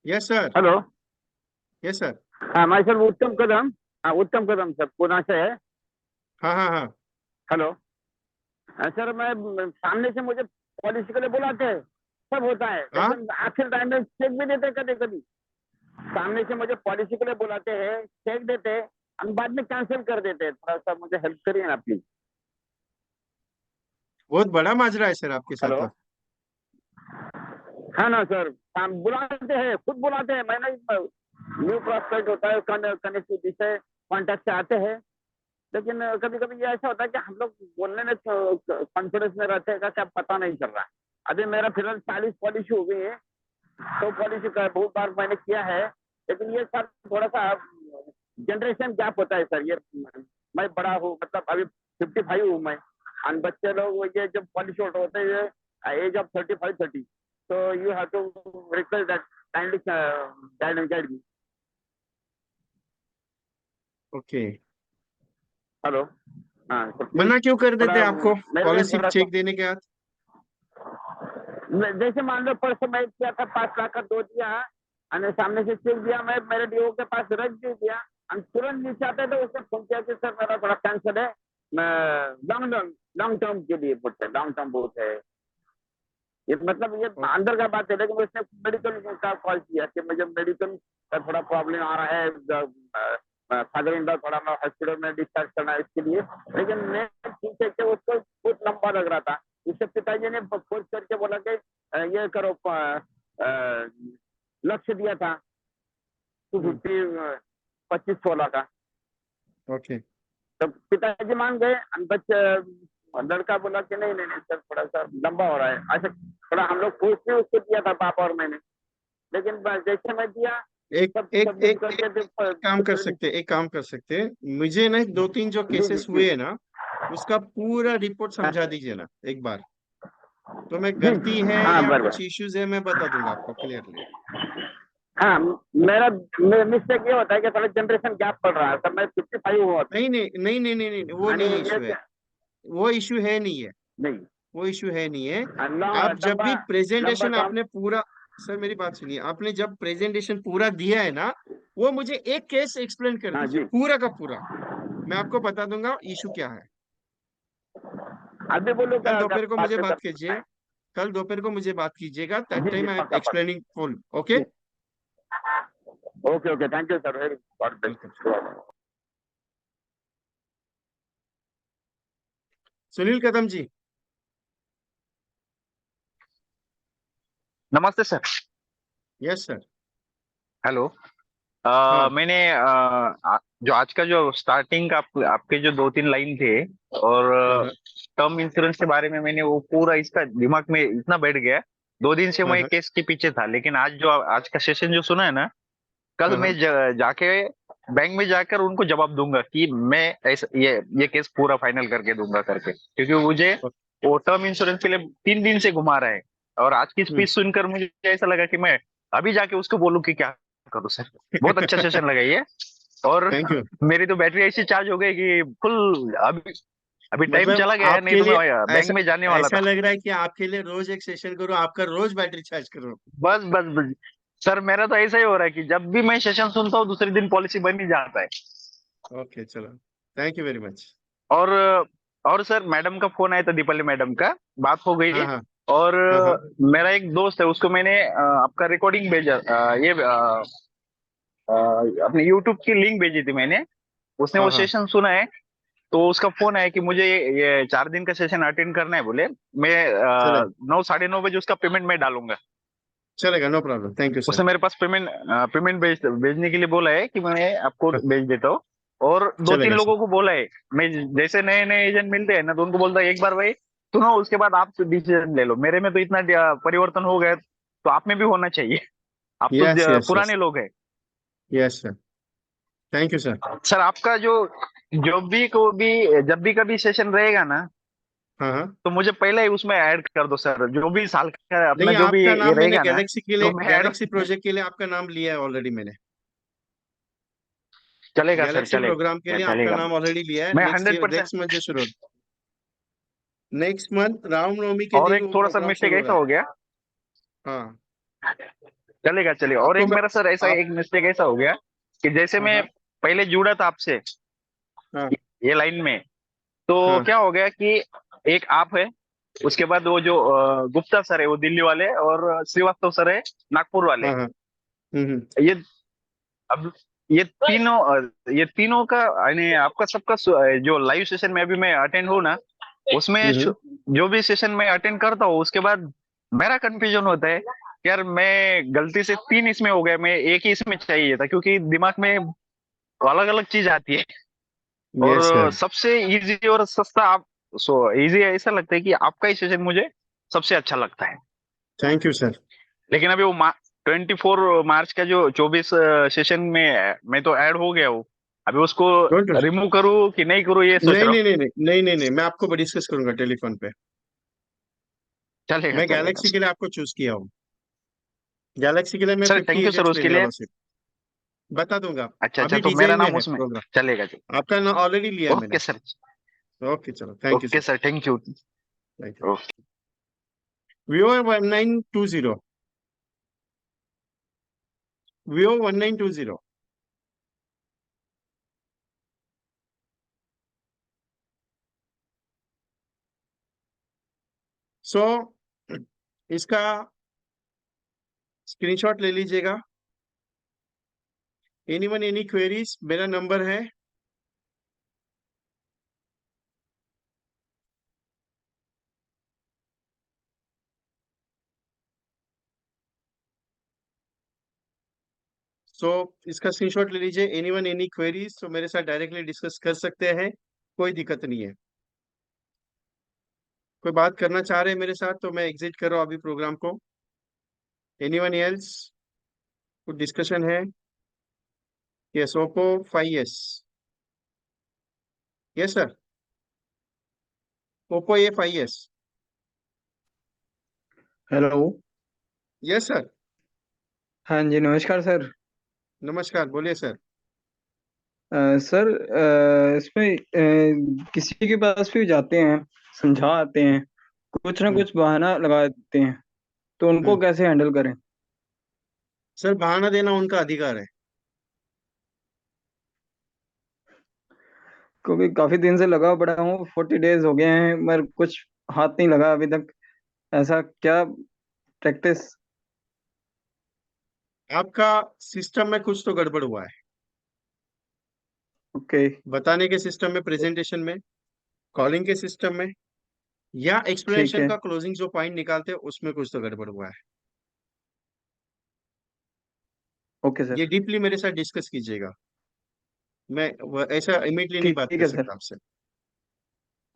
Yes sir. Hello. Yes sir. हाँ मैं सर उत्तम कदम। हाँ उत्तम कदम सर पुणे से है। हाँ हाँ हाँ हेलो। हाँ, सर मैं सामने से मुझे पॉलिसी के लिए बुलाते हैं, सब होता है, हाँ। लेकिन आखिर टाइम में चेक भी देते हैं कभी कभी। सामने से मुझे पॉलिसी के लिए बुलाते हैं, चेक देते हैं, हम बाद में कैंसिल कर देते हैं। थोड़ा सा मुझे हेल्प करिए ना प्लीज। बहुत बड़ा माजरा है सर आपके साथ हेलो। तो। हाँ ना सर, हम बुलाते हैं, खुद बुलाते हैं। मैंने न्यू प्रॉस्पेक्ट होता है, कनेक्टिविटी से कॉन्टेक्ट से आते हैं, लेकिन कभी कभी ये ऐसा होता है कि हम लोग बोलने में कॉन्फिडेंस में रहते हैं, क्या पता नहीं चल रहा है। अभी मेरा फिलहाल 40 पॉलिसी हो गई है, तो पॉलिसी का बहुत बार मैंने किया है, लेकिन ये सर थोड़ा सा जनरेशन गैप होता है सर। ये मैं बड़ा हूँ, मतलब अभी 55 हूँ मैं, और बच्चे लोग ये जब पॉलिसी होते हैं एज ऑफ 35-30, तो you have to request that kindly guide me. Okay. Hello. हाँ तो प्लीज मना क्यों कर देते थोड़ा हैं आपको मेरे लिए पॉलिसी थोड़ा सा, चेक देने के बाद? जैसे मान लो परसों मैं किया था 5 लाख का दो दिया, और सामने से चेक दिया, मैं मेरे डीओ के पास रख भी दिया, हम तुरंत नीचे आते तो उसने फोन किया कि सर मेरा थोड़ा कैंसर है, मैं लॉन्ग टर्म के लिए बोलते हैं, लॉन्ग टर्म बहुत है। ये मतलब ये अंदर का बात है, लेकिन उसने मेडिकल का कॉल किया कि मुझे मेडिकल का थोड़ा प्रॉब्लम आ रहा है, फादर इन लॉ थोड़ा मैं हॉस्पिटल में डिस्चार्ज करना है इसके लिए, लेकिन मैं ठीक है कि उसको बहुत लंबा लग रहा था। उसके पिताजी ने फोर्स करके बोला कि ये करो, लक्ष्य दिया था 250, 25-16 का। ओके। तो पिताजी मान गए, बच्चे लड़का बोला कि नहीं नहीं नहीं सर थोड़ा सा लंबा हो रहा है, ऐसा थोड़ा हम लोग फोर्स भी उसको दिया था पापा और मैंने, लेकिन जैसे मैं दिया एक सब एक सबमिट एक एक, करके एक काम कर सकते हैं, एक काम कर सकते हैं, मुझे ना 2-3 जो जी जी केसेस जी हुए हैं ना, उसका पूरा रिपोर्ट हाँ, समझा दीजिए ना एक बार, तो मैं जी गलती है हाँ या बराबर। कुछ इश्यूज है मैं बता दूंगा आपको क्लियरली। हाँ मेरा मिस्टेक ये होता है कि थोड़ा जनरेशन गैप पड़ रहा है सर, मैं 55 हुआ अभी। नहीं नहीं नहीं नहीं नहीं नहीं, वो यानी नहीं ये इशू है, वो इशू है नहीं है, नहीं, वो इशू है नहीं है। आप जब लंबा भी लंबा प्रेजेंटेशन टर्म। आपने पूरा, सर मेरी बात सुनिए, आपने जब प्रेजेंटेशन पूरा दिया है ना, वो मुझे एक केस एक्सप्लेन कर हाँ दीजिए जी। पूरा का पूरा, मैं आपको बता दूंगा इशू क्या है। अभी बोलो कल क्या क्या दोपहर को बात मुझे बात करना कीजिए, है। कल दोपहर को मुझे बात कीजिएगा, दैट जी जी टाइम आई एम पक्का पक्का। Explaining full. Okay. Okay okay, thank you sir, very good welcome. Bless. Sunil Kadam ji. नमस्ते सर। Yes sir. हेलो। हाँ मैंने जो आज का जो स्टार्टिंग का आपके जो 2-3 लाइन थे, और हाँ हाँ टर्म इंश्योरेंस के बारे में मैंने वो पूरा इसका दिमाग में इतना बैठ गया। 2 दिन से हाँ मैं हाँ केस के पीछे था, लेकिन आज का सेशन जो सुना है ना, कल हाँ मैं हाँ, जाके बैंक में जाकर उनको जवाब दूंगा कि मैं ऐसा ये केस पूरा फाइनल करके दूंगा करके, क्योंकि मुझे वो टर्म इंश्योरेंस के लिए 3 दिन से घुमा रहा है। और आज की हम्म। स्पीच सुनकर मुझे ऐसा लगा कि मैं अभी जाके उसको बोलूं कि क्या करूं सर। बहुत अच्छा सेशन लगा ये। और थैंक यू। मेरी तो बैटरी ऐसी चार्ज हो गई कि फुल, अभी अभी टाइम मतलब चला गया है, नहीं आपके तो लिए मैं बैंक ऐसा में जाने वाला ऐसा था। लग रहा है कि आपके लिए रोज एक सेशन करूं, आपका रोज बैटरी चार्ज करूं। बस बस बस सर, मेरा तो ऐसा ही हो रहा है कि जब भी मैं सेशन सुनता हूँ दूसरे दिन पॉलिसी बन ही जाता है। ओके चलो। Thank you very much. और और सर मैडम का फोन आया था, दीपाली मैडम का, बात हो गई हाँ है। हाँ और हाँ हाँ मेरा एक दोस्त है, उसको मैंने आपका रिकॉर्डिंग भेजा, अपने यूट्यूब की लिंक भेजी थी मैंने, उसने हाँ वो हाँ। सेशन सुना है। तो उसका फोन आया कि मुझे ये 4 दिन का सेशन अटेंड करना है बोले। मैं चलेगा 9 साढ़े 9 बजे उसका पेमेंट मैं डालूंगा। चलेगा, no problem, thank you sir. उसने मेरे पास पेमेंट भेजने के लिए बोला है कि मैं आपको भेज देता हूँ। और 2-3 चलेगा सर। लोगों को बोला है। मैं जैसे नए नए एजेंट मिलते हैं ना, तो उनको बोलता है एक बार भाई सुनो, उसके बाद आप डिसीजन ले लो। मेरे में तो इतना परिवर्तन हो गया, तो आप में भी होना चाहिए। आप तो यस यस यस पुराने लोग हैं। Yes sir, thank you sir. Sir आपका जो भी को भी जब भी कभी सेशन रहेगा ना, हाँ हाँ। तो मुझे पहले ही उसमें ऐड कर दो सर। जो भी साल का अपना नहीं, जो भी आपका ये नाम मैंने रहेगा ना, गैलेक्सी के लिए, तो मैं ऐड। गैलेक्सी प्रोजेक्ट के लिए आपका नाम लिया है ऑलरेडी मैंने। चलेगा सर, गैलेक्सी प्रोग्राम के लिए आपका चलेगा। नाम ऑलरेडी लिया है। मैं नेक्स्ट ईयर 100%। नेक्स्ट मंथ से शुरू, नेक्स्ट मंथ रामनवमी के और दिन एक वो थोड़ा सा प्रोग्राम मिस्टेक शुरू हो ऐसा रहा है। हो गया। हाँ, चलेगा और आपको एक मैं मेरा सर ऐसा आप एक मिस्टेक ऐसा हो गया कि जैसे हाँ मैं हाँ पहले जुड़ा था आपसे हाँ ये लाइन में, तो हाँ क्या हो गया कि एक आप है, उसके बाद वो जो गुप्ता सर है वो दिल्ली वाले, और श्रीवास्तव सर है नागपुर वाले। हाँ हाँ। हम्म। ये अब ये तीनों का यानी आपका सबका जो लाइव सेशन में अभी मैं अटेंड हूँ ना, उसमें हम्म। जो भी सेशन में अटेंड करता हूँ, उसके बाद मेरा कंफ्यूजन होता है कि यार मैं गलती से 3 इसमें हो गया, मैं एक ही इसमें चाहिए था, क्योंकि दिमाग में अलग अलग चीज आती है। यस और सर, सबसे इजी और सस्ता आप इजी ऐसा लगता है कि आपका ही सेशन मुझे सबसे अच्छा लगता है। Thank you sir. लेकिन अभी वो 24 मार्च का जो 24 सेशन में मैं तो ऐड हो गया हूँ। अभी उसको डोंट, रिमूव करूँ कि नहीं करूँ, ये सोच नहीं रहा हूँ। नहीं नहीं नहीं नहीं नहीं नहीं, मैं आपको डिस्कस करूंगा टेलीफोन पे। चलेगा मैं चलेगा गैलेक्सी के लिए आपको चूज किया हूँ। गैलेक्सी के लिए मैं sir, 50 thank you sir agents उसके भेजने लिए। वाला हूँ सिर्फ, बता दूंगा। अच्छा, अभी तो मेरा डिजाइन में नाम है उसमें प्रोग्राम, चलेगा जी। आपका ना ऑलरेडी लिया है मैंने। Okay sir. ओके चलो, thank you okay sir. Sir, thank you. Thank you. Vivo 1920, Vivo 1920। सो इसका स्क्रीनशॉट ले लीजिएगा। एनीवन एनी क्वेरीज, मेरा नंबर है। सो इसका स्क्रीनशॉट ले लीजिए। एनीवन एनी क्वेरीज तो मेरे साथ डायरेक्टली डिस्कस कर सकते हैं, कोई दिक्कत नहीं है। कोई बात करना चाह रहे हैं मेरे साथ तो मैं एग्जिट कर रहा हूँ अभी प्रोग्राम को। एनीवन एल्स, कुछ डिस्कशन है? Yes, Oppo 5s। Yes sir, Oppo A5s। Hello. Yes sir. हाँ जी, नमस्कार सर। नमस्कार, बोलिए सर। सर, इसमें किसी के पास भी जाते हैं, समझा आते हैं, कुछ ना हम्म कुछ बहाना लगा देते हैं, तो उनको हम्म। कैसे हैंडल करें? सर, बहाना देना उनका अधिकार है। क्योंकि काफी दिन से लगा पड़ा हूँ, 40 डेज हो गए हैं, मगर कुछ हाथ नहीं लगा अभी तक। ऐसा क्या प्रैक्टिस? आपका सिस्टम में कुछ तो गड़बड़ हुआ है। ओके। बताने के सिस्टम में, प्रेजेंटेशन में, कॉलिंग के सिस्टम में, या ठीक एक्सप्लेनेशन है। का क्लोजिंग जो पॉइंट निकालते हैं उसमें कुछ तो गड़बड़ हुआ है। ओके ये सर। डीपली मेरे साथ डिस्कस कीजिएगा। मैं ऐसा इमीडिएटली नहीं बात ठीक कर है सर। सकता आपसे।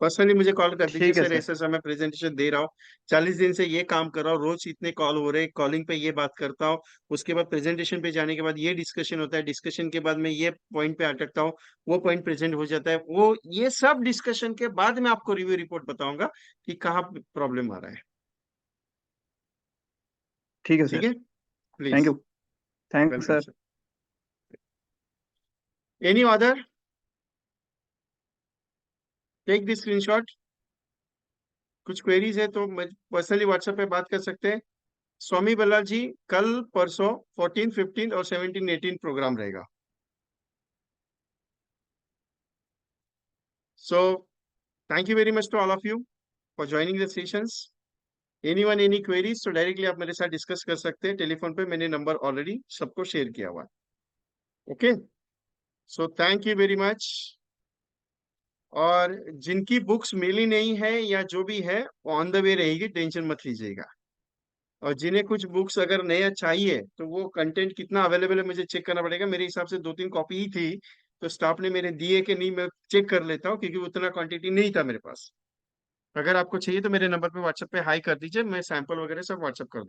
पर्सनली मुझे कॉल कर दीजिए, ठीक है सर सर। ऐसा ऐसा मैं प्रेजेंटेशन दे रहा हूँ, 40 दिन से ये काम कर रहा हूँ, रोज इतने कॉल हो रहे हैं, कॉलिंग पे ये बात करता हूँ, उसके बाद प्रेजेंटेशन पे जाने के बाद ये डिस्कशन होता है, डिस्कशन के बाद मैं ये पॉइंट पे अटकता हूँ, वो पॉइंट प्रेजेंट हो जाता है, वो ये सब डिस्कशन के बाद मैं आपको रिव्यू रिपोर्ट बताऊंगा कि कहाँ प्रॉब्लम आ रहा है। ठीक है ठीक सर। है, thank please. You. Thank welcome sir. Sir. Any other? Take this screenshot. कुछ क्वेरीज है तो पर्सनली व्हाट्सएप पे बात कर सकते हैं। स्वामी बल्लाल जी, कल परसों 14, 15 और 17, 18 प्रोग्राम रहेगा। So thank you very much to all of you for joining the sessions. Anyone any queries तो डायरेक्टली आप मेरे साथ डिस्कस कर सकते हैं टेलीफोन पे, मैंने नंबर ऑलरेडी सबको शेयर किया हुआ है। Okay, so thank you very much. और जिनकी बुक्स मिली नहीं है या जो भी है ऑन द वे रहेगी, टेंशन मत लीजिएगा। और जिन्हें कुछ बुक्स अगर नया चाहिए तो वो कंटेंट कितना अवेलेबल है मुझे चेक करना पड़ेगा। मेरे हिसाब से 2-3 कॉपी ही थी, तो स्टाफ ने मेरे दिए कि नहीं, मैं चेक कर लेता हूँ क्योंकि उतना क्वांटिटी नहीं था मेरे पास। अगर आपको चाहिए तो मेरे नंबर पे व्हाट्सएप पे हाई कर दीजिए, मैं सैंपल वगैरह सब व्हाट्सएप कर दूंगा।